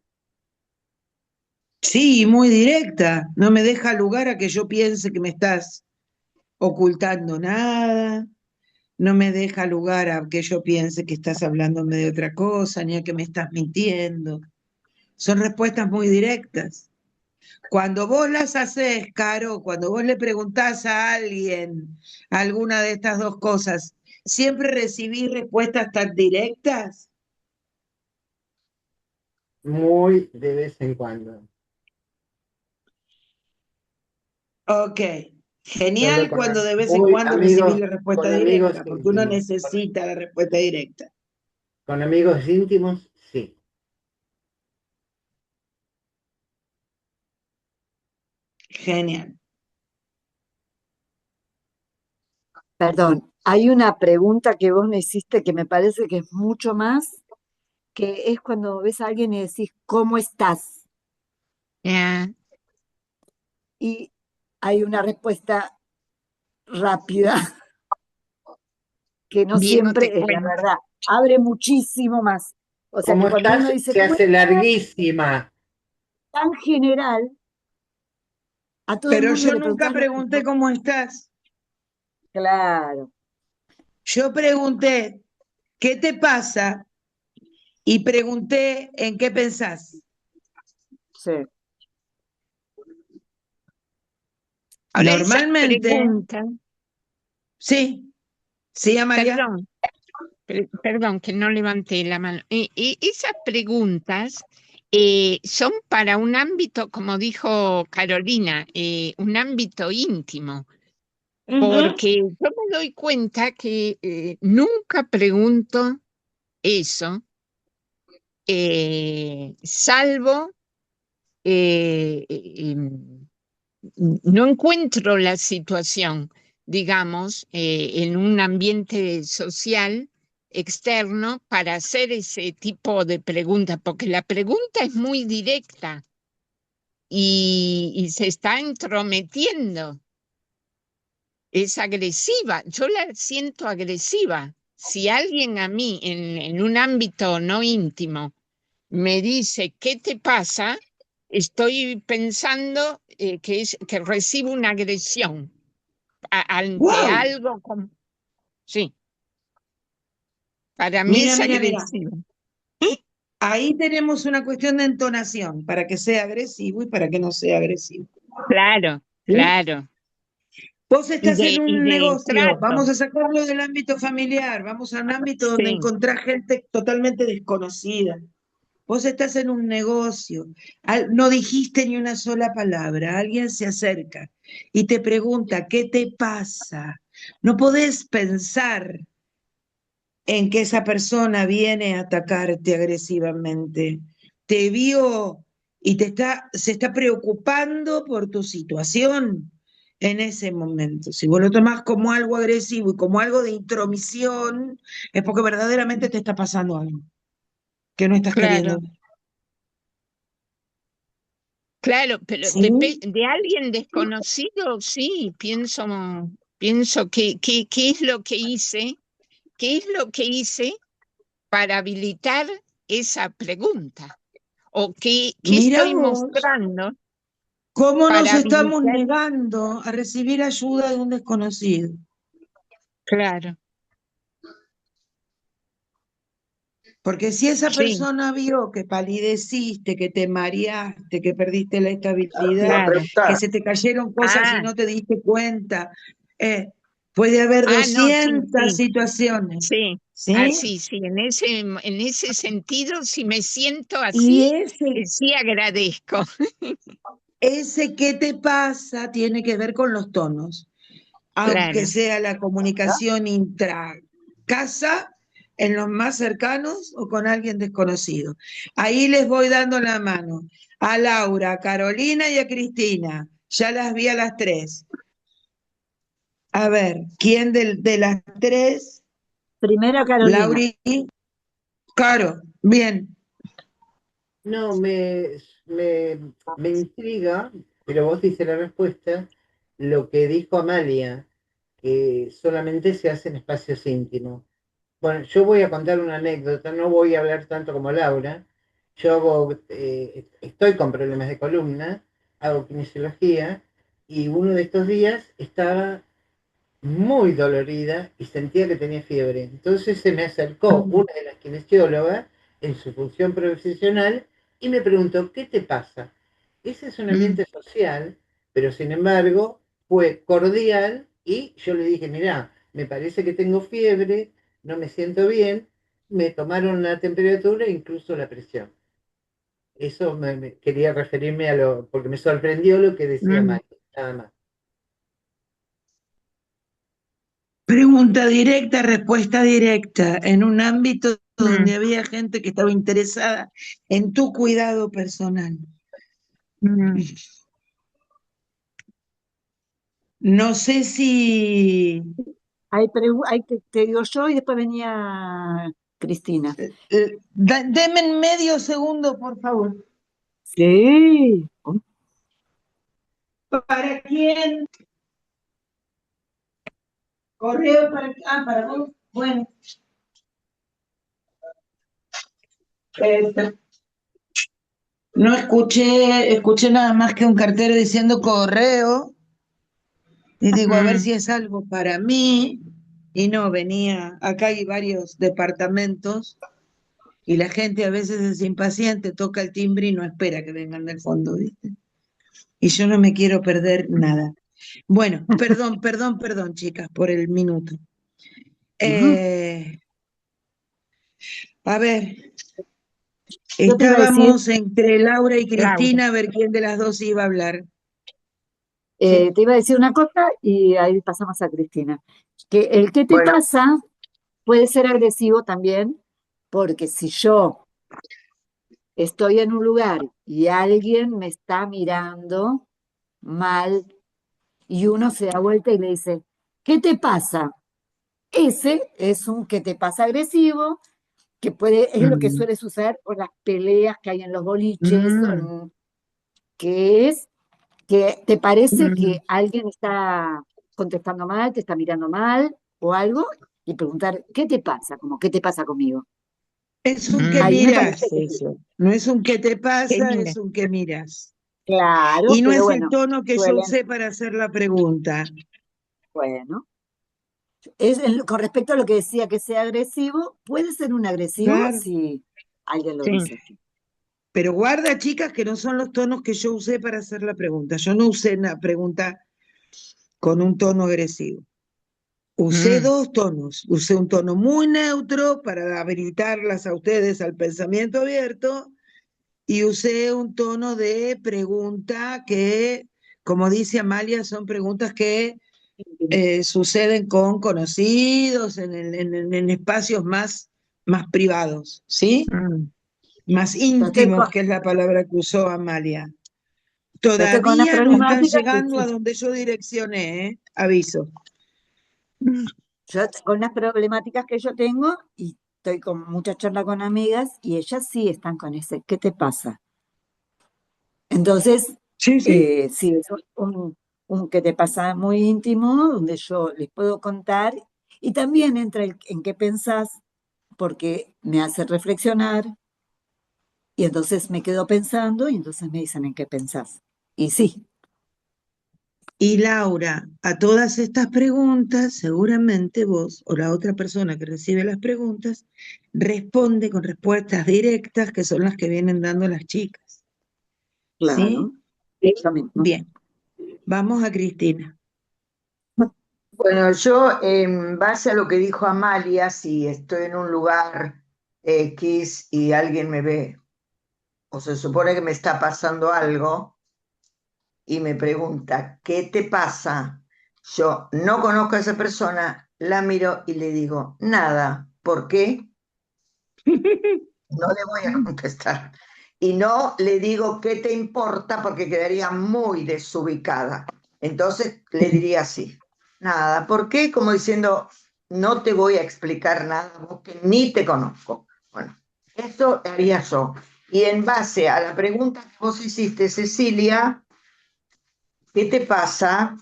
sí, muy directa. No me deja lugar a que yo piense que me estás ocultando nada. No me deja lugar a que yo piense que estás hablándome de otra cosa, ni a que me estás mintiendo. Son respuestas muy directas. Cuando vos las haces, Caro, cuando vos le preguntás a alguien alguna de estas dos cosas, ¿siempre recibís respuestas tan directas? Muy de vez en cuando. Ok, Solo genial con cuando de vez en muy cuando recibís amigos, la respuesta con amigos directa, porque uno íntimos. necesita la respuesta directa. Con amigos íntimos, sí. Genial. Perdón, hay una pregunta que vos me hiciste que me parece que es mucho más, que es cuando ves a alguien y decís, ¿cómo estás? Ya, Y hay una respuesta rápida que no bien, no te siempre es la cuento. verdad. Abre muchísimo más. O sea que ¿Cómo cuando uno estás? dice, Se ¿cómo hace estás? larguísima. Tan general, a todo el Pero mundo yo le nunca preguntás lo pregunté mismo. cómo estás. Claro, Yo pregunté, ¿qué te pasa? Y pregunté, ¿en qué pensás? sí. Ahora, esas Normalmente, preguntas, sí, sí, Amalia. perdón, perdón que no levanté la mano. Esas preguntas son para un ámbito, como dijo Carolina, un ámbito íntimo, Ujú. porque yo me doy cuenta que nunca pregunto eso, salvo no encuentro la situación, digamos, en un ambiente social externo para hacer ese tipo de preguntas, porque la pregunta es muy directa y se está entrometiendo, es agresiva, yo la siento agresiva. Si alguien a mí en un ámbito no íntimo me dice, ¿qué te pasa? Estoy pensando que recibo una agresión ante ¡Wow! algo como... Sí, para mí Mira, es mira, mira. agresivo. Ahí tenemos una cuestión de entonación para que sea agresivo y para que no sea agresivo. Claro, ¿Sí? claro. Vos estás en Y un de negocio, vamos trato. a sacarlo del ámbito familiar, vamos a un ámbito donde Sí, encontrás gente totalmente desconocida. Vos estás en un negocio, no dijiste ni una sola palabra, alguien se acerca y te pregunta, ¿qué te pasa? No podés pensar en que esa persona viene a atacarte agresivamente. Te vio y se está preocupando por tu situación en ese momento. Si vos lo tomás como algo agresivo y como algo de intromisión, es porque verdaderamente te está pasando algo que no estás queriendo claro, ver. claro, pero ¿Sí? de alguien desconocido, sí, pienso qué es lo que hice, qué es lo que hice para habilitar esa pregunta, o qué Mira estoy vos, mostrando cómo nos para estamos habilitar. negando a recibir ayuda de un desconocido. Claro, Porque si esa Sí, persona vio que palideciste, que te mareaste, que perdiste la estabilidad, claro. que se te cayeron cosas y Ah, no te diste cuenta, puede haber no, sí, 200 sí, situaciones, sí. Ah, ¿sí? sí, sí, en ese sentido, si me siento Y así, ese, sí agradezco. ese qué te pasa tiene que ver con los tonos, aunque Claro. sea la comunicación intra casa, en los más cercanos o con alguien desconocido. Ahí les voy dando la mano a Laura, a Carolina y a Cristina. Ya las vi a las tres. A ver, ¿quién de las tres? Primero Carolina. Lauri, Caro, bien. No, me intriga, pero vos dices la respuesta, lo que dijo Amalia, que solamente se hace en espacios íntimos. Bueno, yo voy a contar una anécdota, no voy a hablar tanto como Laura. Estoy con problemas de columna, hago kinesiología y uno de estos días estaba muy dolorida y sentía que tenía fiebre. Entonces se me acercó una de las kinesiólogas en su función profesional y me preguntó, ¿qué te pasa? Ese es un Mm. ambiente social, pero sin embargo fue cordial y yo le dije, mirá, me parece que tengo fiebre, no me siento bien, me tomaron la temperatura e incluso la presión. Eso quería referirme a porque me sorprendió lo que decía Mm. Mari, nada más. Pregunta directa, respuesta directa, en un ámbito Mm, donde había gente que estaba interesada en tu cuidado personal. mm. No sé si Ahí te digo yo y después venía Cristina. Deme en medio segundo, por favor. Sí. ¿Para quién? Correo para... Ah, para vos. Bueno, este, no escuché nada más que un cartero diciendo correo y digo a ver Mm, si es algo para mí y no, venía, acá hay varios departamentos y la gente a veces es impaciente, toca el timbre y no espera que vengan del fondo, ¿viste? Y yo no me quiero perder nada. Bueno, perdón, chicas, por el minuto. Ujú. Eh, a ver, Yo te iba a decir, estábamos entre Laura y Laura. Cristina a ver quién de las dos iba a hablar. ¿Sí? te iba a decir una cosa y ahí pasamos a Cristina. Que el que te Bueno, pasa puede ser agresivo también, porque si yo estoy en un lugar y alguien me está mirando mal y uno se da vuelta y le dice, ¿qué te pasa? Ese es un que te pasa agresivo, que es lo que mm, suele suceder con las peleas que hay en los boliches, mm, que es que te parece mm. que alguien está contestando mal, te está mirando mal o algo, y preguntar, ¿qué te pasa? Como, ¿qué te pasa conmigo? Es un que Mm, Ahí me parece miras que eso. No es un que te qué pasa, linda. es un que miras. claro, Y no pero es el bueno, tono que yo suelen, usé para hacer la pregunta. bueno. Con respecto a lo que decía que sea agresivo, puede ser un agresivo Claro. si alguien lo Sí. dice así. Pero guarda, chicas, que no son los tonos que yo usé para hacer la pregunta. Yo no usé una pregunta con un tono agresivo. Usé Mm, dos tonos. Usé un tono muy neutro para habilitarlas a ustedes al pensamiento abierto y usé un tono de pregunta que, como dice Amalia, son preguntas que suceden con conocidos, en espacios más privados, ¿sí? mm. Más Yo estoy íntimos, con, que es la palabra que usó Amalia. yo estoy con unas Todavía no están problemáticas que llegando a donde yo direccioné, ¿eh? Aviso. con unas problemáticas que yo tengo y estoy con mucha charla con amigas y ellas sí están con ese, ¿qué te pasa? Entonces, Sí, sí. sí, es un que te pasa muy íntimo, donde yo les puedo contar, y también entra en qué pensás, porque me hace reflexionar, y entonces me quedo pensando, y entonces me dicen en qué pensás. Y sí, Y Laura, a todas estas preguntas, seguramente vos o la otra persona que recibe las preguntas responde con respuestas directas que son las que vienen dando las chicas. ¿Sí? Claro, eso mismo. Bien, vamos a Cristina. Bueno, yo en base a lo que dijo Amalia, si estoy en un lugar X y alguien me ve, o se supone que me está pasando algo y me pregunta, ¿qué te pasa? Yo no conozco a esa persona, la miro y le digo, nada. ¿Por qué? No le voy a contestar. Y no le digo, ¿qué te importa? Porque quedaría muy desubicada. Entonces le diría así, nada. ¿Por qué? Como diciendo, no te voy a explicar nada, porque ni te conozco. Bueno, eso haría yo. Y en base a la pregunta que vos hiciste, Cecilia, ¿qué te pasa?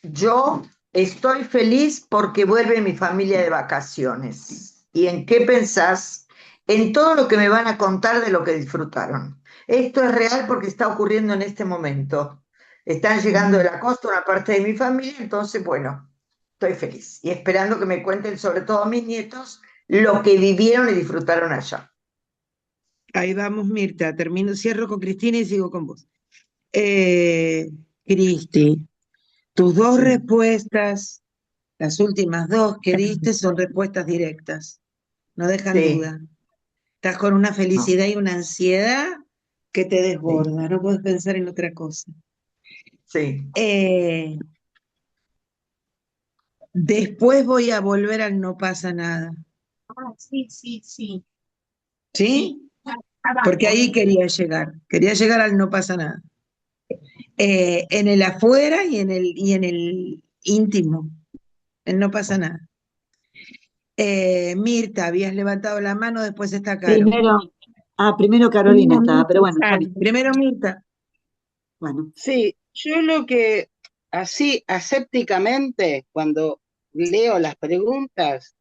Yo estoy feliz porque vuelve mi familia de vacaciones. ¿Y en qué pensás? En todo lo que me van a contar de lo que disfrutaron. Esto es real porque está ocurriendo en este momento. Están llegando de la costa una parte de mi familia, entonces, bueno, estoy feliz. Y esperando que me cuenten, sobre todo mis nietos, lo que vivieron y disfrutaron allá. Ahí vamos, Mirta. Termino, cierro con Cristina y sigo con vos. Cristi, tus dos Sí. respuestas, las últimas dos que diste, son respuestas directas. No dejan Sí, duda. Estás con una no, felicidad y una ansiedad que te sí, desborda. No puedes pensar en otra cosa. sí. Eh, Después voy a volver al no pasa nada. Ah, sí, sí, sí, sí. ¿Sí? Porque Abajo. ahí quería llegar. Quería llegar al no pasa nada. En el afuera y en el íntimo. El no pasa nada. Mirta, habías levantado la mano, después está Caro. Primero Carolina Una estaba, pero mente bueno, está bien. Primero Mirta. Bueno, Sí, yo lo que así asépticamente, cuando leo las preguntas,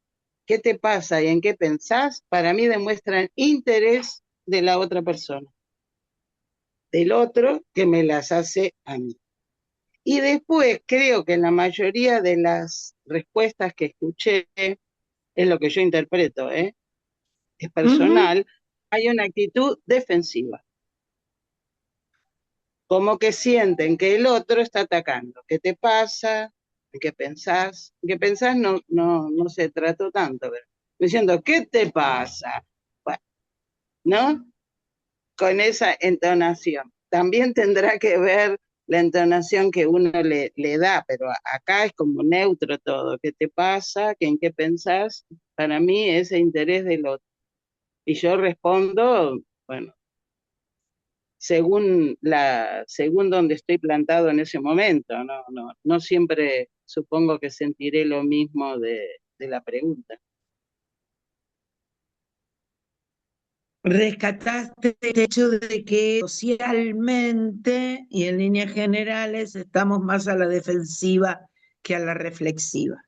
¿qué te pasa y en qué pensás? Para mí demuestran interés de la otra persona, del otro que me las hace a mí. Y después creo que la mayoría de las respuestas que escuché, es lo que yo interpreto, ¿eh? Es Ujú. personal, hay una actitud defensiva, como que sienten que el otro está atacando. ¿Qué te pasa? ¿Qué pensás? ¿Qué pensás? No se trató tanto, pero diciendo, ¿qué te pasa? Bueno, ¿no? Con esa entonación. También tendrá que ver la entonación que uno le da, pero acá es como neutro todo. ¿Qué te pasa? ¿En qué pensás? Para mí ese interés del otro. Y yo respondo, bueno, según donde estoy plantado en ese momento, no siempre supongo que sentiré lo mismo de la pregunta. Rescataste el hecho de que socialmente y en líneas generales estamos más a la defensiva que a la reflexiva.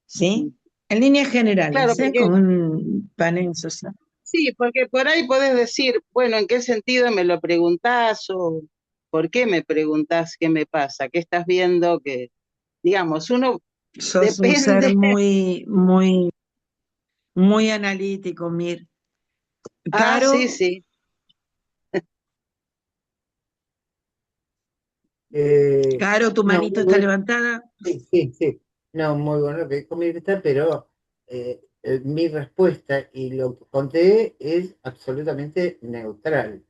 ¿Sí? En líneas Claro, generales, ¿eh? porque Como un panel social. sí, porque por ahí podés decir, bueno, ¿en qué sentido me lo preguntás o por qué me preguntás qué me pasa? ¿Qué estás viendo? Que, digamos, uno Sos un ser depende. muy, muy, muy analítico, Mir. Ah, sí, Caro, sí. Caro, tu No, manito muy está bueno. levantada. Sí, sí, sí. No, muy bueno lo que dijo Mirta, pero mi respuesta y lo que conté es absolutamente neutral.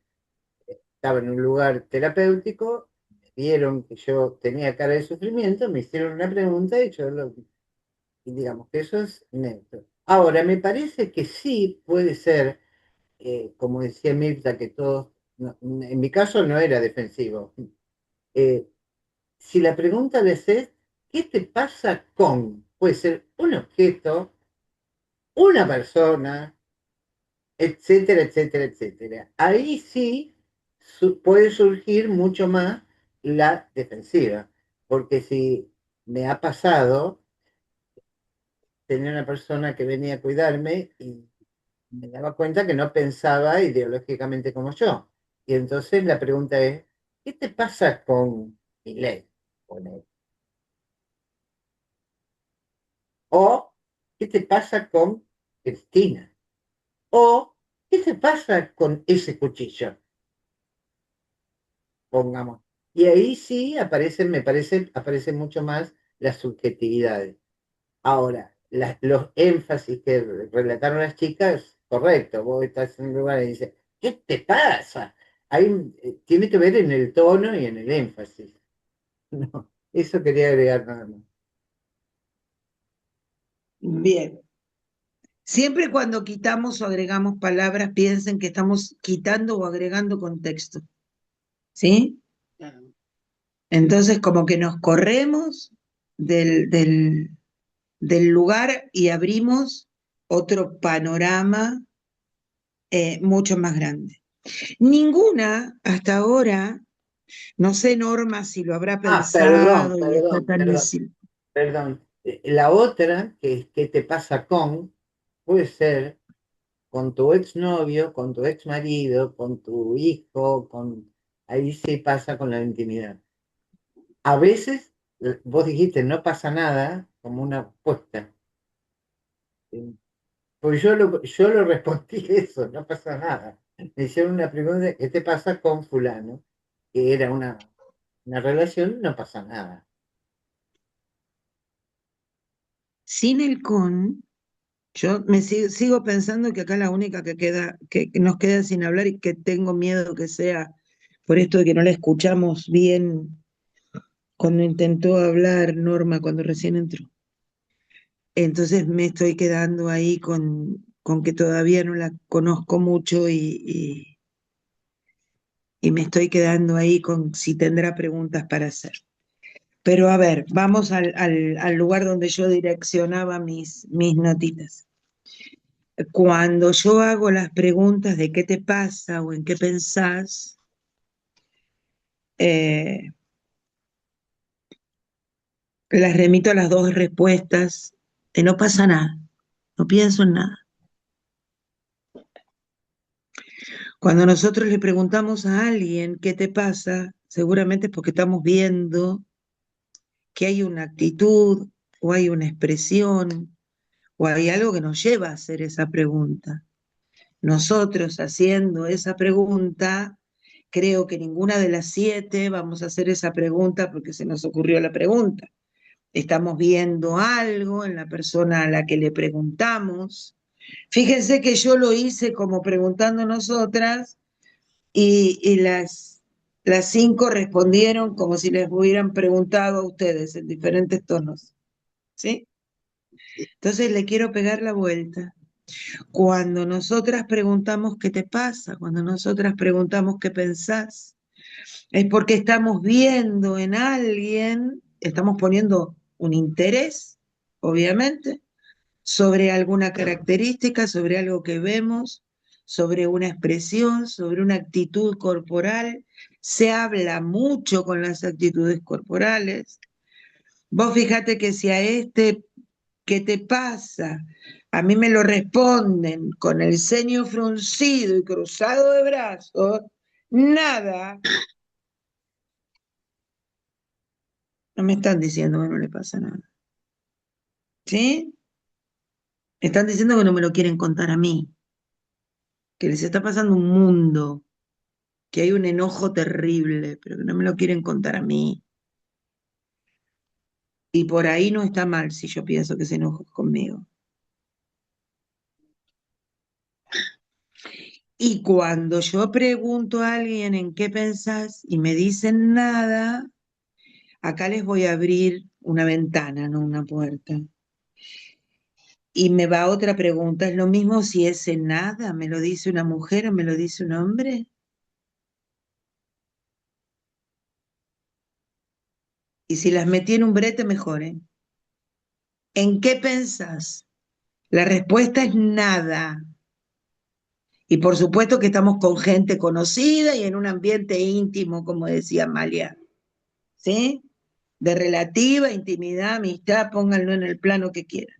Estaba en un lugar terapéutico, vieron que yo tenía cara de sufrimiento, me hicieron una pregunta y y digamos que eso es neutro. Ahora, me parece que sí puede ser, como decía Mirta, que todos, en mi caso no era defensivo. Eh, si la pregunta le haces, ¿qué te pasa con? Puede ser un objeto, una persona, etcétera, etcétera, etcétera. Ahí sí puede surgir mucho más la defensiva, porque si me ha pasado, tenía una persona que venía a cuidarme y me daba cuenta que no pensaba ideológicamente como yo. Y entonces la pregunta es, ¿qué te pasa con mi ley? Ponele. O, ¿qué te pasa con Cristina? O, ¿qué te pasa con ese cuchillo? Pongamos. Y ahí sí aparecen, me parece, aparecen mucho más las subjetividades. Ahora, los énfasis que relataron las chicas, correcto, vos estás en un lugar y dices, ¿qué te pasa? Tiene que ver en el tono y en el énfasis. No, eso quería agregar nada más. Bien. Siempre cuando quitamos o agregamos palabras, piensen que estamos quitando o agregando contexto. ¿Sí? Entonces, como que nos corremos del lugar y abrimos otro panorama mucho más grande. Ninguna, hasta ahora, no sé, Norma, si lo habrá Perdón, pensado y está perdón, tan perdón, perdón. La otra, que es ¿qué te pasa con? Puede ser con tu exnovio, con tu exmarido, con tu hijo, ahí sí pasa con la intimidad. A veces, vos dijiste, no pasa nada, como una respuesta. Pues yo lo respondí eso, no pasa nada. Me hicieron una pregunta, ¿qué te pasa con fulano? Que era una relación, no pasa nada. sin el con. Yo me sigo pensando que acá la única que queda, que nos queda sin hablar y que tengo miedo que sea por esto de que no la escuchamos bien cuando intentó hablar Norma cuando recién entró. Entonces me estoy quedando ahí con que todavía no la conozco mucho y me estoy quedando ahí con si tendrá preguntas para hacer. Pero a ver, vamos al lugar donde yo direccionaba mis notitas. Cuando yo hago las preguntas de qué te pasa o en qué pensás, eh, las remito a las dos respuestas de no pasa nada, no pienso en nada. Cuando nosotros le preguntamos a alguien qué te pasa, seguramente es porque estamos viendo que hay una actitud o hay una expresión o hay algo que nos lleva a hacer esa pregunta. Nosotros haciendo esa pregunta, creo que ninguna de las 7 vamos a hacer esa pregunta porque se nos ocurrió la pregunta. Estamos viendo algo en la persona a la que le preguntamos. Fíjense que yo lo hice como preguntando nosotras y las 5 respondieron como si les hubieran preguntado a ustedes en diferentes tonos. ¿Sí? Entonces le quiero pegar la vuelta. Cuando nosotras preguntamos qué te pasa, cuando nosotras preguntamos qué pensás, es porque estamos viendo en alguien, estamos poniendo un interés, obviamente, sobre alguna característica, sobre algo que vemos, sobre una expresión, sobre una actitud corporal. Se habla mucho con las actitudes corporales. Vos fíjate que si a este, ¿qué te pasa? A mí me lo responden con el ceño fruncido y cruzado de brazos, nada, no me están diciendo que no le pasa nada. ¿Sí? Están diciendo que no me lo quieren contar a mí, que les está pasando un mundo, que hay un enojo terrible, pero que no me lo quieren contar a mí. Y por ahí no está mal si yo pienso que se enoja conmigo. Y cuando yo pregunto a alguien en qué pensás y me dicen nada, acá les voy a abrir una ventana, no una puerta. Y me va otra pregunta, ¿es lo mismo si ese nada me lo dice una mujer o me lo dice un hombre? Y si las metí en un brete, mejor, ¿eh? ¿En qué pensás? La respuesta es nada. Y por supuesto que estamos con gente conocida y en un ambiente íntimo, como decía Amalia, ¿sí? De relativa intimidad, amistad, pónganlo en el plano que quieran.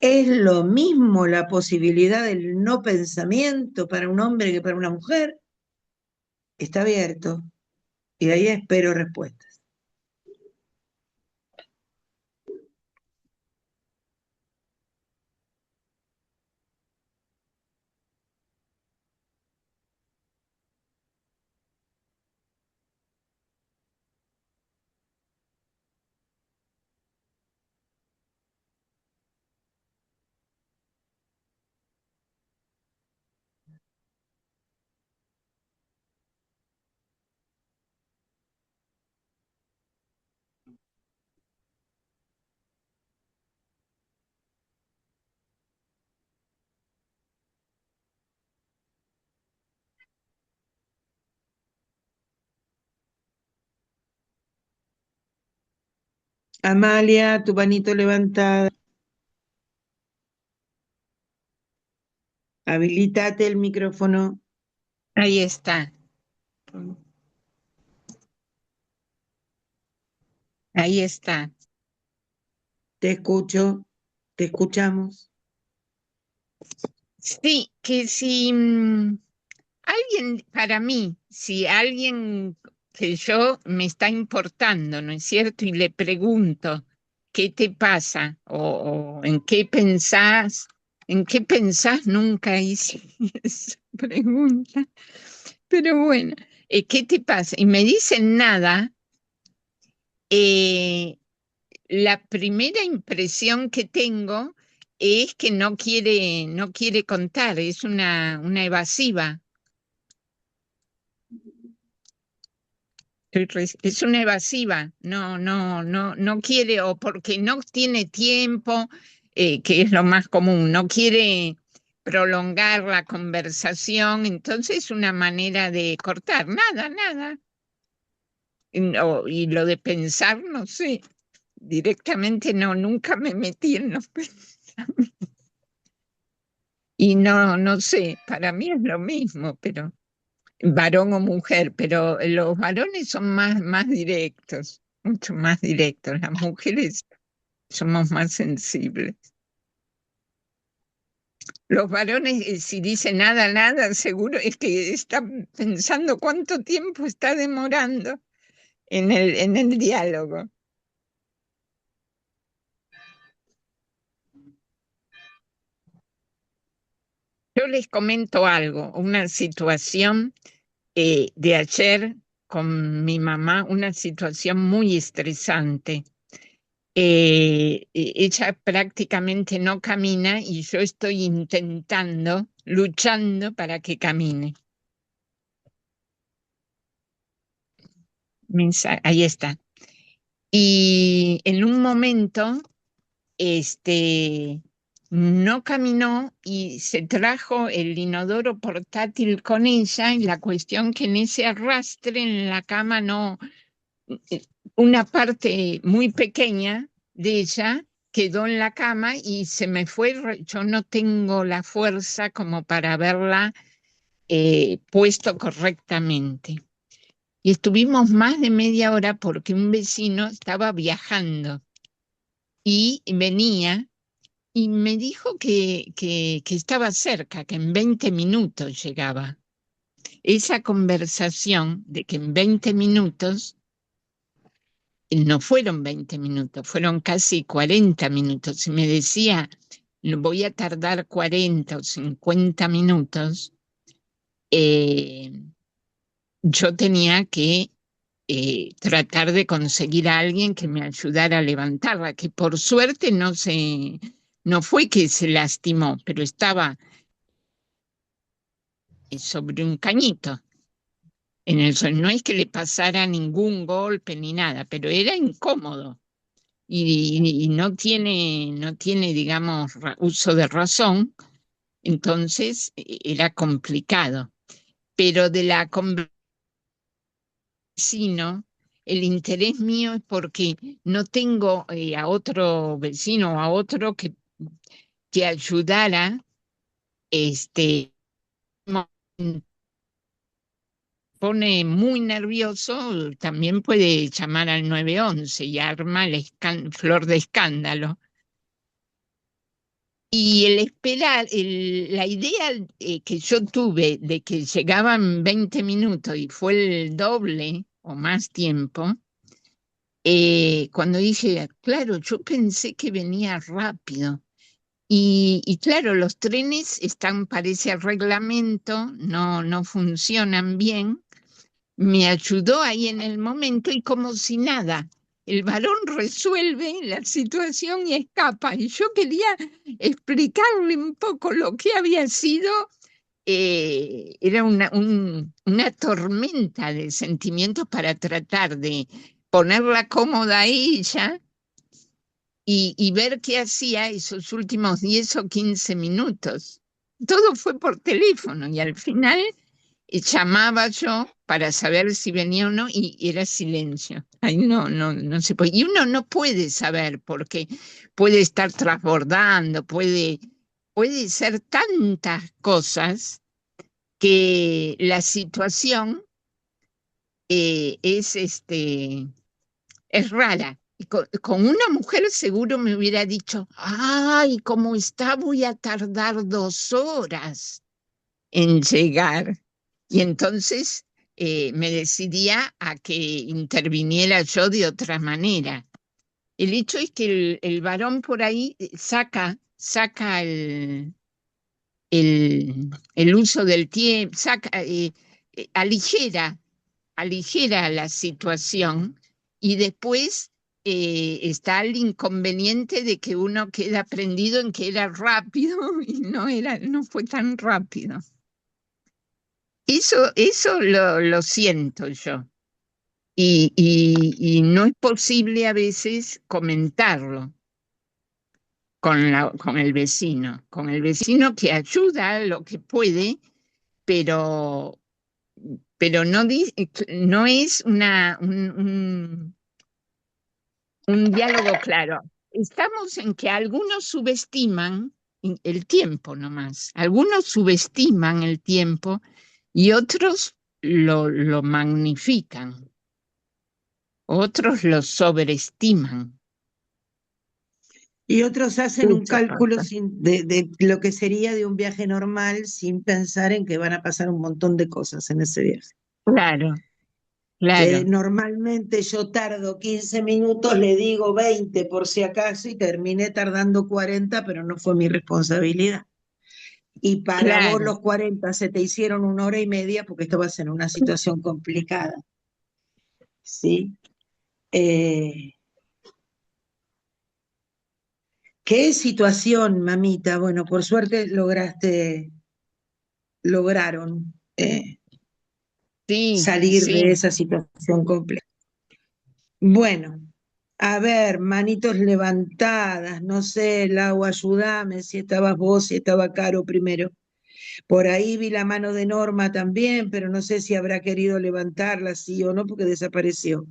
¿Es lo mismo la posibilidad del no pensamiento para un hombre que para una mujer? Está abierto. Y ahí espero respuestas. Amalia, tu manito levantada. Habilítate el micrófono. Ahí está. Ahí está. Te escucho, te escuchamos. Sí, que si alguien, para mí, si alguien que yo me está importando, ¿no es cierto? Y le pregunto, ¿qué te pasa? O en qué pensás, nunca hice esa pregunta. Pero bueno, ¿qué te pasa? Y me dicen nada, eh, la primera impresión que tengo es que no quiere contar, es una evasiva. Es una evasiva, no quiere, o porque no tiene tiempo, que es lo más común, no quiere prolongar la conversación, entonces es una manera de cortar, nada. Y lo de pensar, no sé, directamente no, nunca me metí en los pensamientos. Y no sé, para mí es lo mismo, pero varón o mujer, pero los varones son más directos, mucho más directos. Las mujeres somos más sensibles. Los varones, si dicen nada, seguro es que están pensando cuánto tiempo está demorando en el diálogo. Yo les comento algo, una situación de ayer con mi mamá, una situación muy estresante. Ella prácticamente no camina y yo estoy intentando, luchando para que camine. Ahí está. Y en un momento, no caminó y se trajo el inodoro portátil con ella, y la cuestión que en ese arrastre en la cama no, una parte muy pequeña de ella quedó en la cama y se me fue, yo no tengo la fuerza como para haberla puesto correctamente. Y estuvimos más de media hora porque un vecino estaba viajando y venía y me dijo que estaba cerca, que en 20 minutos llegaba. Esa conversación de que en 20 minutos, no fueron 20 minutos, fueron casi 40 minutos. Si me decía, voy a tardar 40 o 50 minutos, eh, yo tenía que tratar de conseguir a alguien que me ayudara a levantarla, que por suerte no fue que se lastimó, pero estaba sobre un cañito. No es que le pasara ningún golpe ni nada, pero era incómodo y no tiene, digamos, uso de razón, entonces era complicado. Pero de la conversación, el interés mío es porque no tengo a otro vecino o a otro que ayudara, este, pone muy nervioso, también puede llamar al 911 y arma flor de escándalo. Y el esperar, la idea que yo tuve de que llegaban 20 minutos y fue el doble o más tiempo, cuando dije, claro, yo pensé que venía rápido. Y claro, los trenes están, parece a reglamento, no funcionan bien. Me ayudó ahí en el momento y como si nada, el varón resuelve la situación y escapa. Y yo quería explicarle un poco lo que había sido. Era una tormenta de sentimientos para tratar de ponerla cómoda a ella y ver qué hacía esos últimos 10 o 15 minutos. Todo fue por teléfono y al final llamaba yo para saber si venía o no y era silencio. Ay, no se puede. Y uno no puede saber porque puede estar transbordando, puede ser tantas cosas que la situación es rara. Y con una mujer seguro me hubiera dicho, ay, como está, voy a tardar 2 horas en llegar. Y entonces me decidía a que interviniera yo de otra manera. El hecho es que el varón por ahí saca el uso del tiempo, aligera la situación y después está el inconveniente de que uno queda prendido en que era rápido y no fue tan rápido. Eso lo siento yo. Y no es posible a veces comentarlo con el vecino. Con el vecino que ayuda lo que puede, pero, pero no es un diálogo claro. Estamos en que algunos subestiman el tiempo nomás. Algunos subestiman el tiempo y otros lo magnifican. Otros lo sobreestiman. Y otros hacen un Eso cálculo pasa. de lo que sería de un viaje normal sin pensar en que van a pasar un montón de cosas en ese viaje. Claro, claro, Normalmente yo tardo 15 minutos, le digo 20 por si acaso y terminé tardando 40, pero no fue mi responsabilidad. Y para vos claro. los 40 se te hicieron 1 hora y media porque estabas en una situación complicada, ¿sí? Eh, ¿Qué situación, mamita? Bueno, por suerte lograron Sí, salir de sí. esa situación compleja. Bueno, a ver, manitos levantadas, no sé, Lau, ayúdame si estabas vos, si estaba Caro primero. Por ahí vi la mano de Norma también, pero no sé si habrá querido levantarla, sí o no, porque desapareció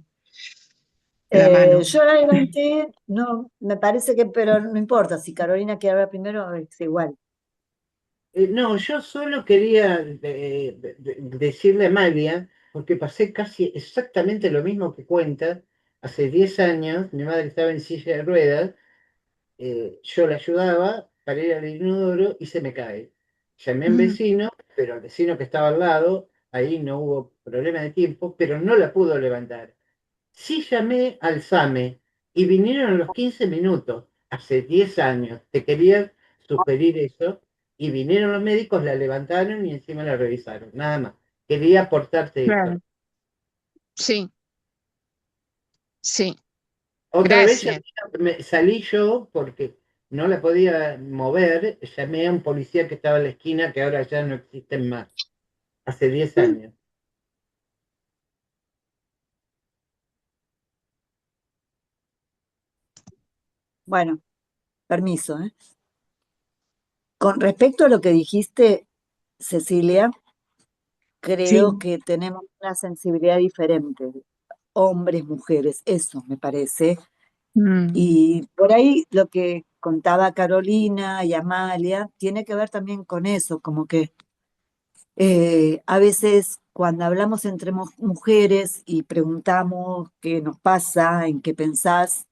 la mano. Yo la levanté, no, me parece que, pero no importa, si Carolina quiere hablar primero, es igual. No, yo solo quería decirle a Amalia, porque pasé casi exactamente lo mismo que cuenta. Hace 10 años, mi madre estaba en silla de ruedas, yo la ayudaba para ir al inodoro y se me cae. Llamé a un vecino, pero el vecino que estaba al lado, ahí no hubo problema de tiempo, pero no la pudo levantar. Sí llamé al SAME y vinieron a los 15 minutos, hace 10 años. Te quería sugerir eso y vinieron los médicos, la levantaron y encima la revisaron. Nada más. Quería aportarte eso. Claro. Sí, sí. Otra vez Gracias. salí yo porque no la podía mover. Llamé a un policía que estaba en la esquina que ahora ya no existen más. Hace 10 años. Bueno, permiso, ¿eh? Con respecto a lo que dijiste, Cecilia, creo Sí, que tenemos una sensibilidad diferente, hombres, mujeres, eso me parece. Mm, Y por ahí lo que contaba Carolina y Amalia tiene que ver también con eso, como que a veces cuando hablamos entre mujeres y preguntamos qué nos pasa, en qué pensás,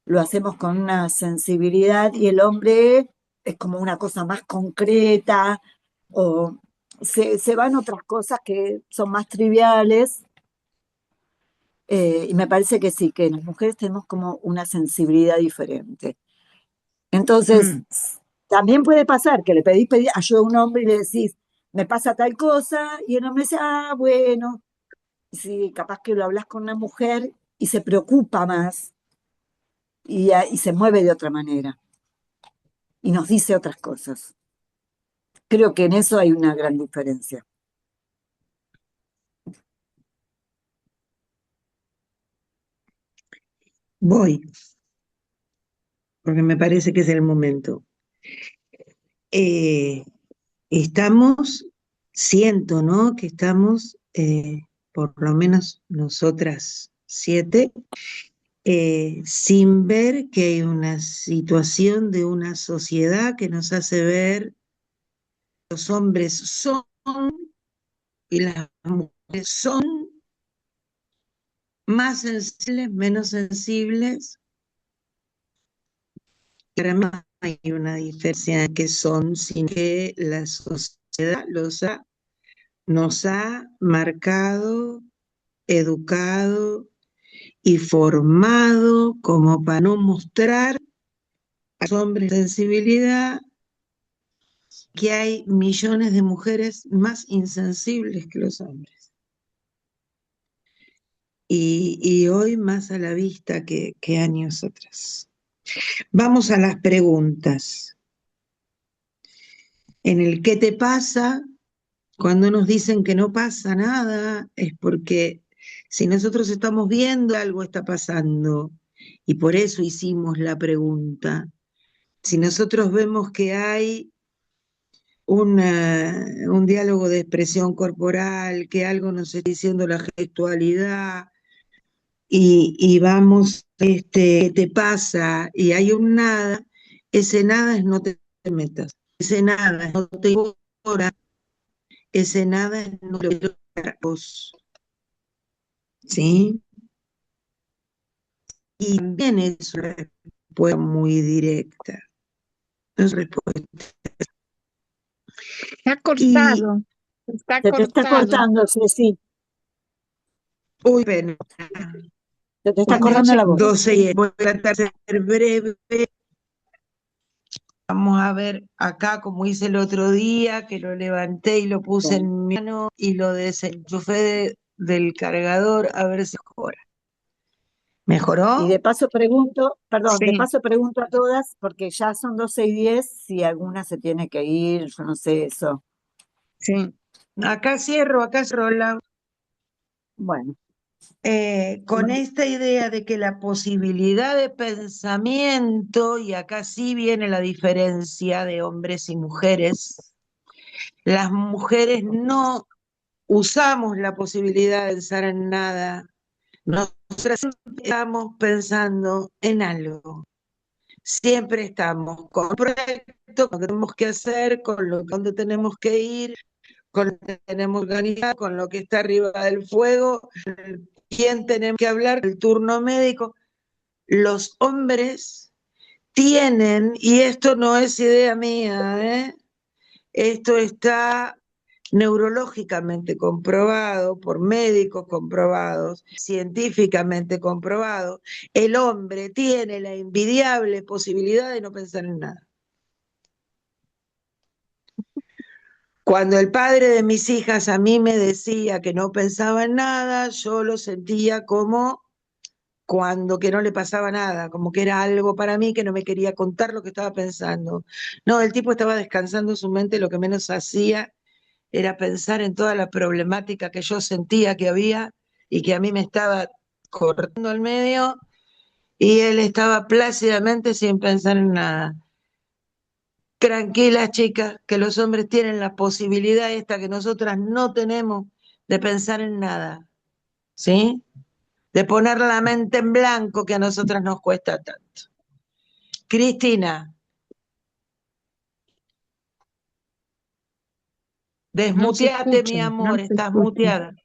lo hacemos con una sensibilidad y el hombre es como una cosa más concreta o se van otras cosas que son más triviales Y me parece que sí, que las mujeres tenemos como una sensibilidad diferente. Entonces, Mm. también puede pasar que le pedís ayuda a un hombre y le decís, me pasa tal cosa, y el hombre dice, ah, bueno, sí, capaz que lo hablas con una mujer y se preocupa más y se mueve de otra manera y nos dice otras cosas. Creo que en eso hay una gran diferencia. Voy, porque me parece que es el momento. Eh, siento, ¿no? Que estamos, por lo menos nosotras 7, sin ver que hay una situación de una sociedad que nos hace ver los hombres son y las mujeres son más sensibles, menos sensibles. Para mí no hay una diferencia en que son, sino que la sociedad nos ha marcado, educado y formado como para no mostrar a los hombres sensibilidad, que hay millones de mujeres más insensibles que los hombres. Y hoy más a la vista que años atrás. Vamos a las preguntas. En el ¿qué te pasa? Cuando nos dicen que no pasa nada, es porque si nosotros estamos viendo algo está pasando, y por eso hicimos la pregunta. Si nosotros vemos que hay un diálogo de expresión corporal, que algo nos está diciendo la gestualidad, y vamos, ¿qué te pasa? Y hay un nada, ese nada es no te metas, ese nada es no te importa, ese nada es no te quiero para vos, ¿sí? Y también es una respuesta muy directa, no es respuesta. Está Y, cortado, está Se te está cortado. cortando, Ceci, uy, bueno, se te está buenas cortando noches, la voz. 12 y voy a tratar de ser breve. Vamos a ver acá, como hice el otro día, que lo levanté y lo puse Bueno. en mi mano y lo desenchufé del cargador, a ver si mejora. Y ¿Mejoró? de paso pregunto, perdón, de Sí, paso pregunto a todas, porque ya son 12:10, si alguna se tiene que ir, yo no sé eso. sí. Acá cierro Bueno, con esta idea de que la posibilidad de pensamiento, y acá sí viene la diferencia de hombres y mujeres, las mujeres no usamos la posibilidad de pensar en nada. Nosotras estamos pensando en algo. Siempre estamos con un proyecto, con lo que tenemos que hacer, con donde tenemos que ir, con lo que tenemos que organizar, con lo que está arriba del fuego, quién tenemos que hablar, el turno médico. Los hombres tienen, y esto no es idea mía, esto está neurológicamente comprobado, por médicos comprobados, científicamente comprobado, el hombre tiene la envidiable posibilidad de no pensar en nada. Cuando el padre de mis hijas a mí me decía que no pensaba en nada, yo lo sentía como cuando que no le pasaba nada, como que era algo para mí que no me quería contar lo que estaba pensando. No, el tipo estaba descansando su mente, lo que menos hacía era pensar en toda la problemática que yo sentía que había y que a mí me estaba cortando al medio, y él estaba plácidamente sin pensar en nada. Tranquilas, chicas, que los hombres tienen la posibilidad esta que nosotras no tenemos de pensar en nada, ¿sí? De poner la mente en blanco, que a nosotras nos cuesta tanto. Cristina, No se desmuteate, mi escucha, no amor, se estás escucha. muteada.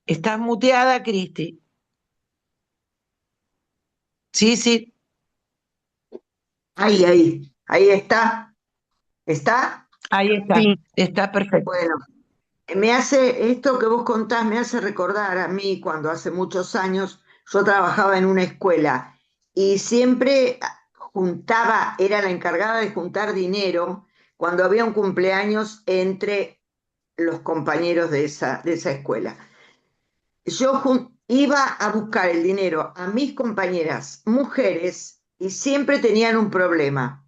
Estás muteada, Cristi. Sí, sí, Ahí está. ¿Está? ahí está, Sí, está perfecto. Bueno, esto que vos contás me hace recordar a mí cuando hace muchos años yo trabajaba en una escuela y siempre juntaba, era la encargada de juntar dinero cuando había un cumpleaños entre los compañeros de esa escuela. Iba a buscar el dinero a mis compañeras mujeres y siempre tenían un problema,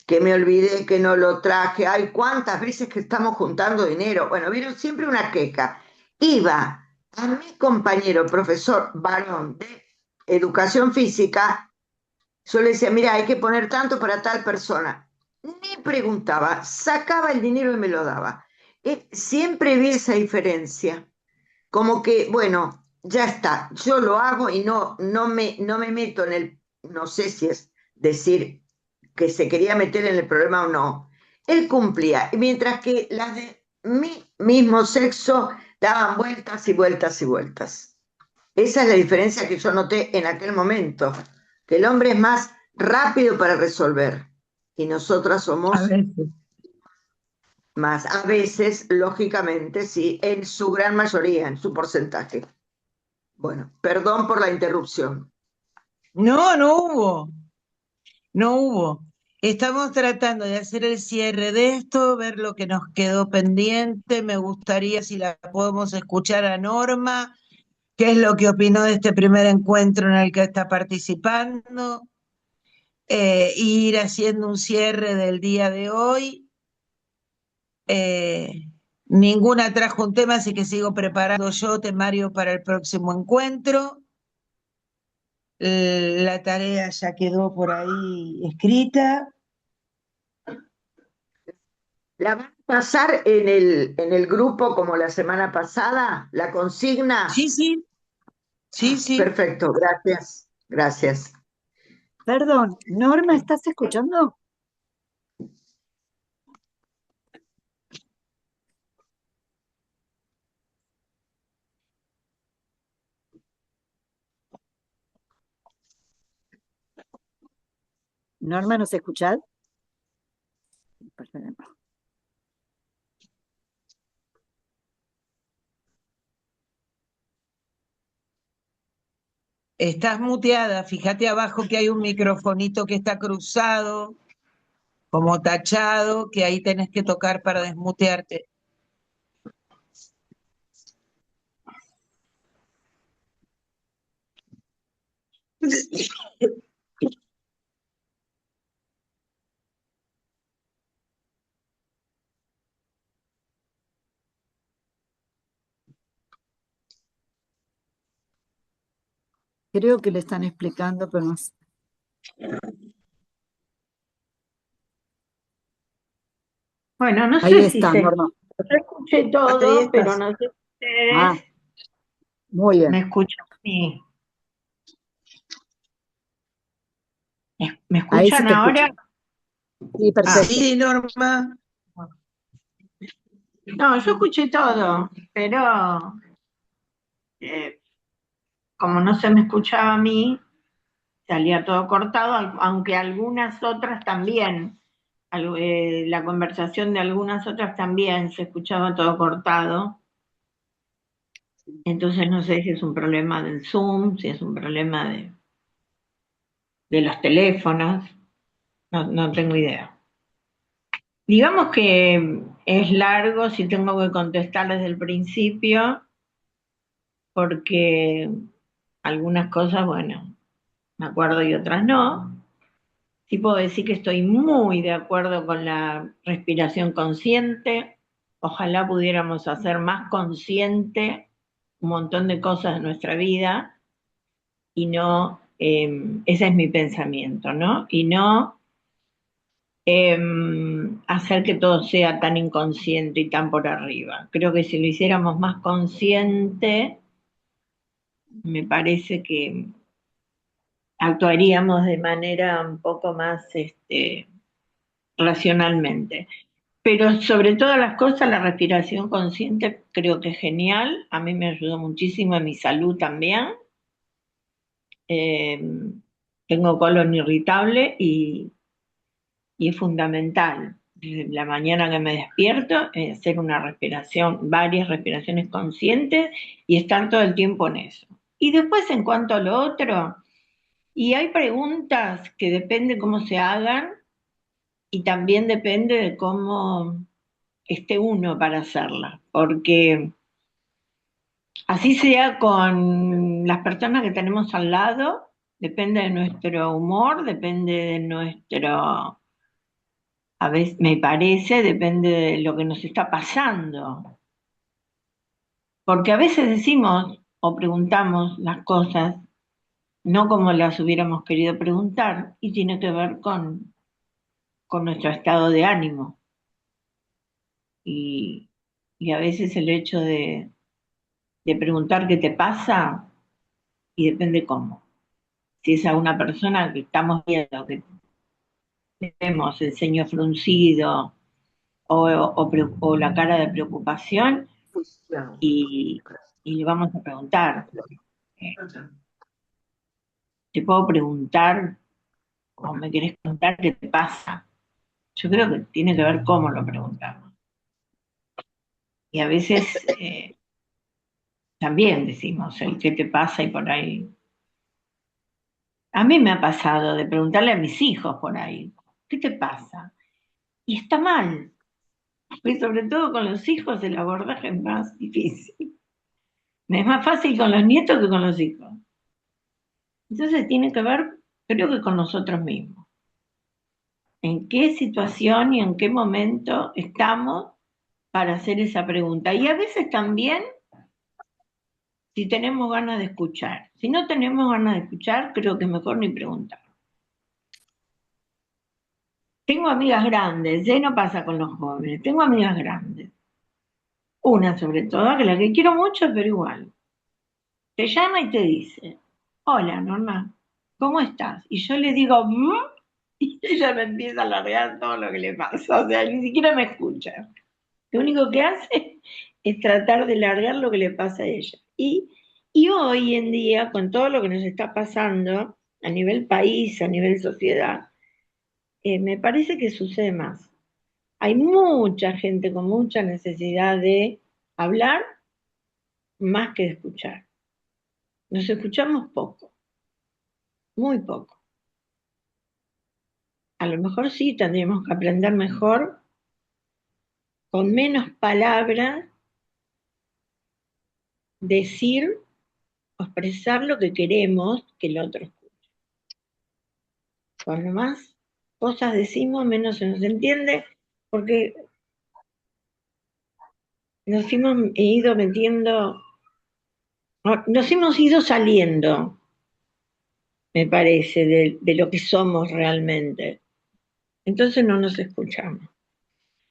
que me olvidé, que no lo traje, ay, cuántas veces que estamos juntando dinero. Bueno, vieron siempre una queja. Iba a mi compañero profesor varón de educación física, yo le decía, mira, hay que poner tanto para tal persona. Ni preguntaba, sacaba el dinero y me lo daba. Siempre vi esa diferencia, como que, bueno, ya está, yo lo hago y no me meto en el, no sé si es decir que se quería meter en el problema o no. Él cumplía, mientras que las de mi mismo sexo daban vueltas y vueltas y vueltas. Esa es la diferencia que yo noté en aquel momento, que el hombre es más rápido para resolver y nosotras A somos veces. más, a veces, lógicamente, sí, en su gran mayoría, en su porcentaje. Bueno, perdón por la interrupción. No, no hubo, no hubo. Estamos tratando de hacer el cierre de esto, ver lo que nos quedó pendiente. Me gustaría si la podemos escuchar a Norma, qué es lo que opinó de este primer encuentro en el que está participando, ir haciendo un cierre del día de hoy. Eh, Ninguna trajo un tema, así que sigo preparando yo temario para el próximo encuentro. La tarea ya quedó por ahí escrita. ¿La van a pasar en el grupo como la semana pasada? ¿La consigna? Sí, sí, sí, sí. Perfecto, gracias, gracias. Perdón, Norma, ¿estás escuchando? Norma, ¿nos escuchás? Estás muteada, fíjate abajo que hay un microfonito que está cruzado, como tachado, que ahí tenés que tocar para desmutearte. Creo que le están explicando, pero no sé. Bueno, no Ahí sé si está, se... Norma. Yo escuché Ahí todo, pero estás. no sé si Ah, ustedes muy bien. me escuchan a mí. ¿Me Ahí sí escuchan te escucho. ahora? Sí, perfecto. Sí, Norma. No, yo escuché todo, pero eh, como no se me escuchaba a mí, salía todo cortado, aunque algunas otras también, la conversación de algunas otras también se escuchaba todo cortado. Entonces no sé si es un problema del Zoom, si es un problema de los teléfonos, no tengo idea. Digamos que es largo si tengo que contestar desde el principio, porque algunas cosas, bueno, me acuerdo y otras no. Sí puedo decir que estoy muy de acuerdo con la respiración consciente. Ojalá pudiéramos hacer más consciente un montón de cosas de nuestra vida y no, ese es mi pensamiento, ¿no? Y no hacer que todo sea tan inconsciente y tan por arriba. Creo que si lo hiciéramos más consciente, me parece que actuaríamos de manera un poco más racionalmente. Pero sobre todas las cosas, la respiración consciente creo que es genial. A mí me ayudó muchísimo en mi salud también. Eh, Tengo colon irritable y es fundamental la mañana que me despierto, hacer una respiración, varias respiraciones conscientes y estar todo el tiempo en eso. Y después en cuanto a lo otro, y hay preguntas que depende cómo se hagan y también depende de cómo esté uno para hacerlas, porque así sea con las personas que tenemos al lado, depende de nuestro humor, depende de nuestro, a veces me parece, depende de lo que nos está pasando. Porque a veces decimos o preguntamos las cosas no como las hubiéramos querido preguntar y tiene que ver con nuestro estado de ánimo. Y, y a veces el hecho de preguntar qué te pasa y depende cómo. Si es a una persona que estamos viendo, que vemos el ceño fruncido o la cara de preocupación y, y le vamos a preguntar, eh, ¿te puedo preguntar o me querés contar qué te pasa? Yo creo que tiene que ver cómo lo preguntamos. Y a veces también decimos el qué te pasa y por ahí. A mí me ha pasado de preguntarle a mis hijos por ahí, ¿qué te pasa? Y está mal, y sobre todo con los hijos el abordaje es más difícil. Me es más fácil con los nietos que con los hijos. Entonces tiene que ver, creo que con nosotros mismos. ¿En qué situación y en qué momento estamos para hacer esa pregunta? Y a veces también si tenemos ganas de escuchar. Si no tenemos ganas de escuchar, creo que es mejor ni preguntar. Tengo amigas grandes, no pasa con los jóvenes, tengo amigas grandes. Una sobre todo, que la que quiero mucho, pero igual. Te llama y te dice, hola, Norma, ¿cómo estás? Y yo le digo, "¿Mm?", y ella me empieza a alargar todo lo que le pasa, o sea, ni siquiera me escucha. Lo único que hace es tratar de largar lo que le pasa a ella. Y hoy en día, con todo lo que nos está pasando a nivel país, a nivel sociedad, me parece que sucede más. Hay mucha gente con mucha necesidad de hablar más que de escuchar. Nos escuchamos poco, muy poco. A lo mejor sí tendríamos que aprender mejor, con menos palabras, decir o expresar lo que queremos que el otro escuche. Cuando más cosas decimos, menos se nos entiende, porque nos hemos ido metiendo, nos hemos ido saliendo, me parece, de lo que somos realmente. Entonces no nos escuchamos.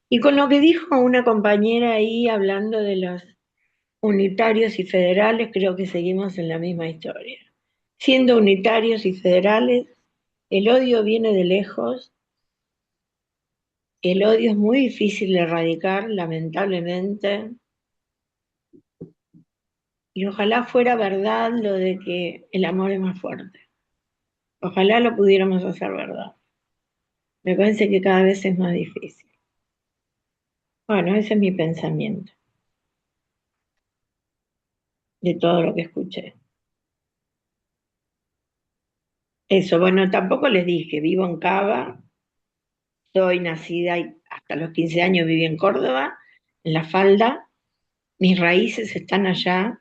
Y con lo que dijo una compañera ahí hablando de los unitarios y federales, creo que seguimos en la misma historia. Siendo unitarios y federales, el odio viene de lejos, el odio es muy difícil de erradicar, lamentablemente, y ojalá fuera verdad lo de que el amor es más fuerte. Ojalá lo pudiéramos hacer verdad. Me parece que cada vez es más difícil. Bueno, ese es mi pensamiento de todo lo que escuché. Eso, bueno, tampoco les dije, vivo en Cava, soy nacida y hasta los 15 años viví en Córdoba, en La Falda, mis raíces están allá.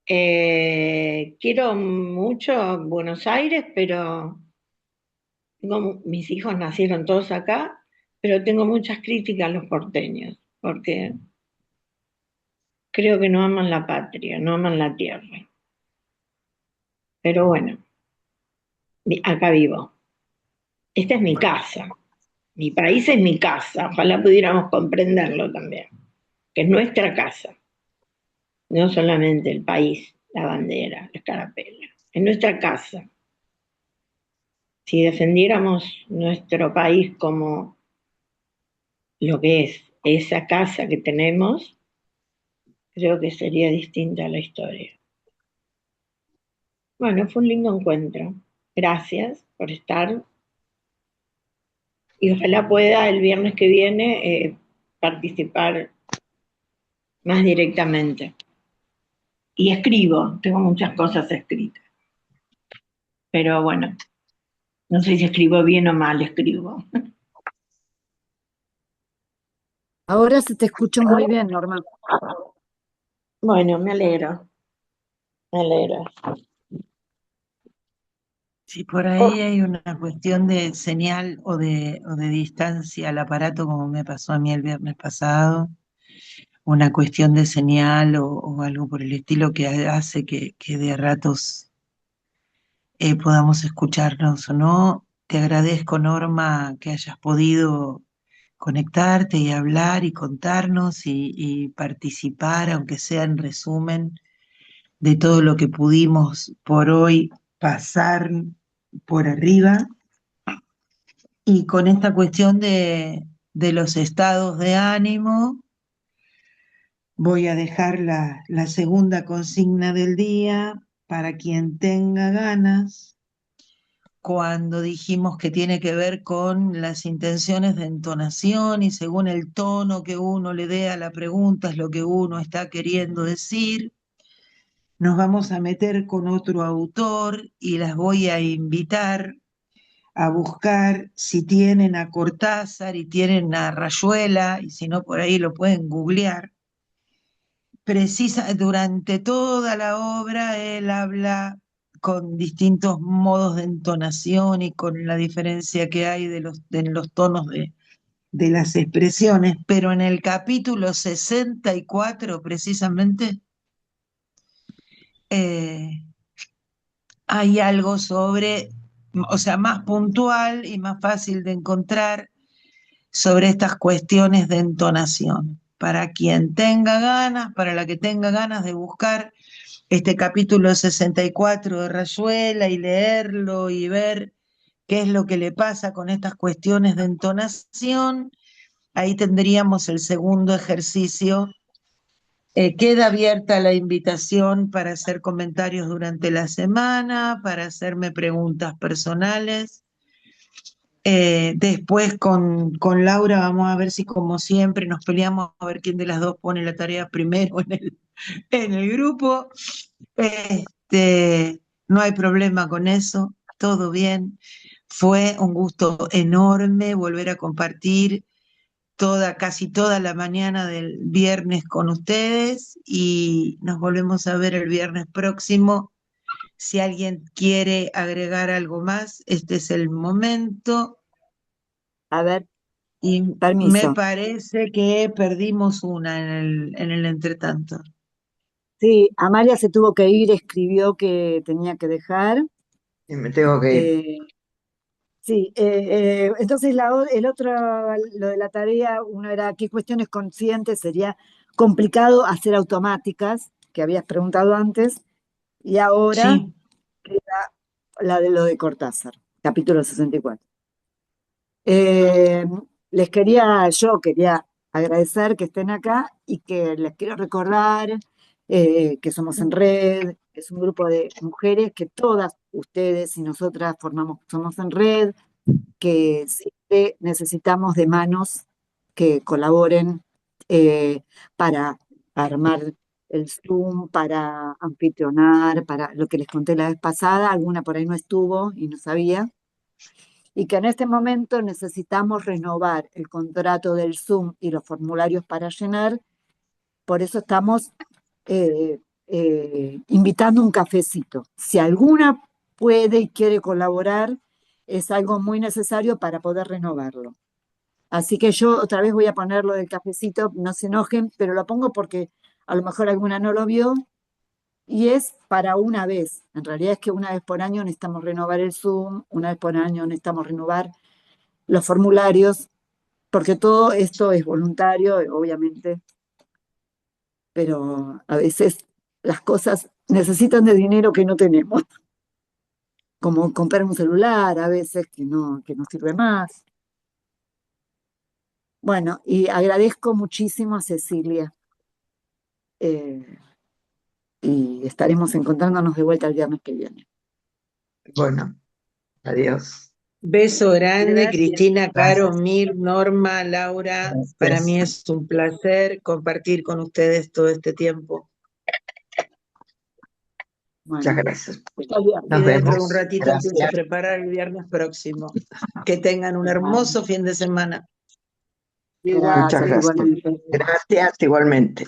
Quiero mucho Buenos Aires, pero mis hijos nacieron todos acá, pero tengo muchas críticas a los porteños, porque creo que no aman la patria, no aman la tierra. Pero bueno, acá vivo. Esta es mi casa. Mi país es mi casa. Ojalá pudiéramos comprenderlo también, que es nuestra casa. No solamente el país, la bandera, la escarapela. Es nuestra casa. Si defendiéramos nuestro país como lo que es esa casa que tenemos, creo que sería distinta la historia. Bueno, fue un lindo encuentro. Gracias por estar. y ojalá pueda el viernes que viene participar más directamente. Y escribo, tengo muchas cosas escritas, pero bueno, no sé si escribo bien o mal escribo. Ahora se te escucha muy bien, Norma. Bueno, me alegro, me alegro. Si por ahí hay una cuestión de señal o de distancia al aparato, como me pasó a mí el viernes pasado, una cuestión de señal o algo por el estilo que hace que de ratos podamos escucharnos o no. Te agradezco, Norma, que hayas podido conectarte y hablar y contarnos y participar, aunque sea en resumen, de todo lo que pudimos por hoy pasar por arriba. Y con esta cuestión de los estados de ánimo, voy a dejar la segunda consigna del día para quien tenga ganas, cuando dijimos que tiene que ver con las intenciones de entonación y según el tono que uno le dé a la pregunta es lo que uno está queriendo decir. Nos vamos a meter con otro autor y las voy a invitar a buscar si tienen a Cortázar y tienen a Rayuela, y si no por ahí lo pueden googlear. Durante toda la obra él habla con distintos modos de entonación y con la diferencia que hay en los tonos de las expresiones, pero en el capítulo 64 precisamente eh, hay algo sobre, o sea, más puntual y más fácil de encontrar sobre estas cuestiones de entonación. Para quien tenga ganas, para la que tenga ganas de buscar este capítulo 64 de Rayuela y leerlo y ver qué es lo que le pasa con estas cuestiones de entonación, ahí tendríamos el segundo ejercicio. Queda abierta la invitación para hacer comentarios durante la semana, para hacerme preguntas personales. Después con Laura vamos a ver si como siempre nos peleamos a ver quién de las dos pone la tarea primero en el grupo. No hay problema con eso, todo bien. Fue un gusto enorme volver a compartir casi toda la mañana del viernes con ustedes y nos volvemos a ver el viernes próximo. Si alguien quiere agregar algo más, este es el momento. A ver, Y me permiso. parece que perdimos una en el entretanto. Sí, Amalia se tuvo que ir, escribió que tenía que dejar. Y me tengo que ir. Sí, entonces el otro, lo de la tarea, uno era qué cuestiones conscientes sería complicado hacer automáticas, que habías preguntado antes, y ahora Sí, queda la de lo de Cortázar, capítulo 64. Eh, yo quería agradecer que estén acá y que les quiero recordar que somos en red, es un grupo de mujeres que todas ustedes y nosotras somos en red, que siempre necesitamos de manos que colaboren para armar el Zoom, para anfitrionar, para lo que les conté la vez pasada, alguna por ahí no estuvo y no sabía, y que en este momento necesitamos renovar el contrato del Zoom y los formularios para llenar, por eso estamos invitando un cafecito. Si alguna puede y quiere colaborar, es algo muy necesario para poder renovarlo. Así que yo otra vez voy a poner lo del cafecito, no se enojen, pero lo pongo porque a lo mejor alguna no lo vio y es para una vez. En realidad es que una vez por año necesitamos renovar el Zoom, una vez por año necesitamos renovar los formularios, porque todo esto es voluntario, obviamente, pero a veces las cosas necesitan de dinero que no tenemos, como comprar un celular a veces que no sirve más. Bueno, y agradezco muchísimo a Cecilia eh, y estaremos encontrándonos de vuelta el viernes que viene. Bueno, adiós. Beso grande, Gracias. Cristina, Caro, Gracias. Mir, Norma, Laura. Para Gracias. mí es un placer compartir con ustedes todo este tiempo. Muchas Bueno, gracias. Y dentro de un vemos. ratito empiezo a Gracias. preparar el viernes próximo. Que tengan un bueno, hermoso fin de semana. Muchas gracias gracias. igualmente. Gracias igualmente.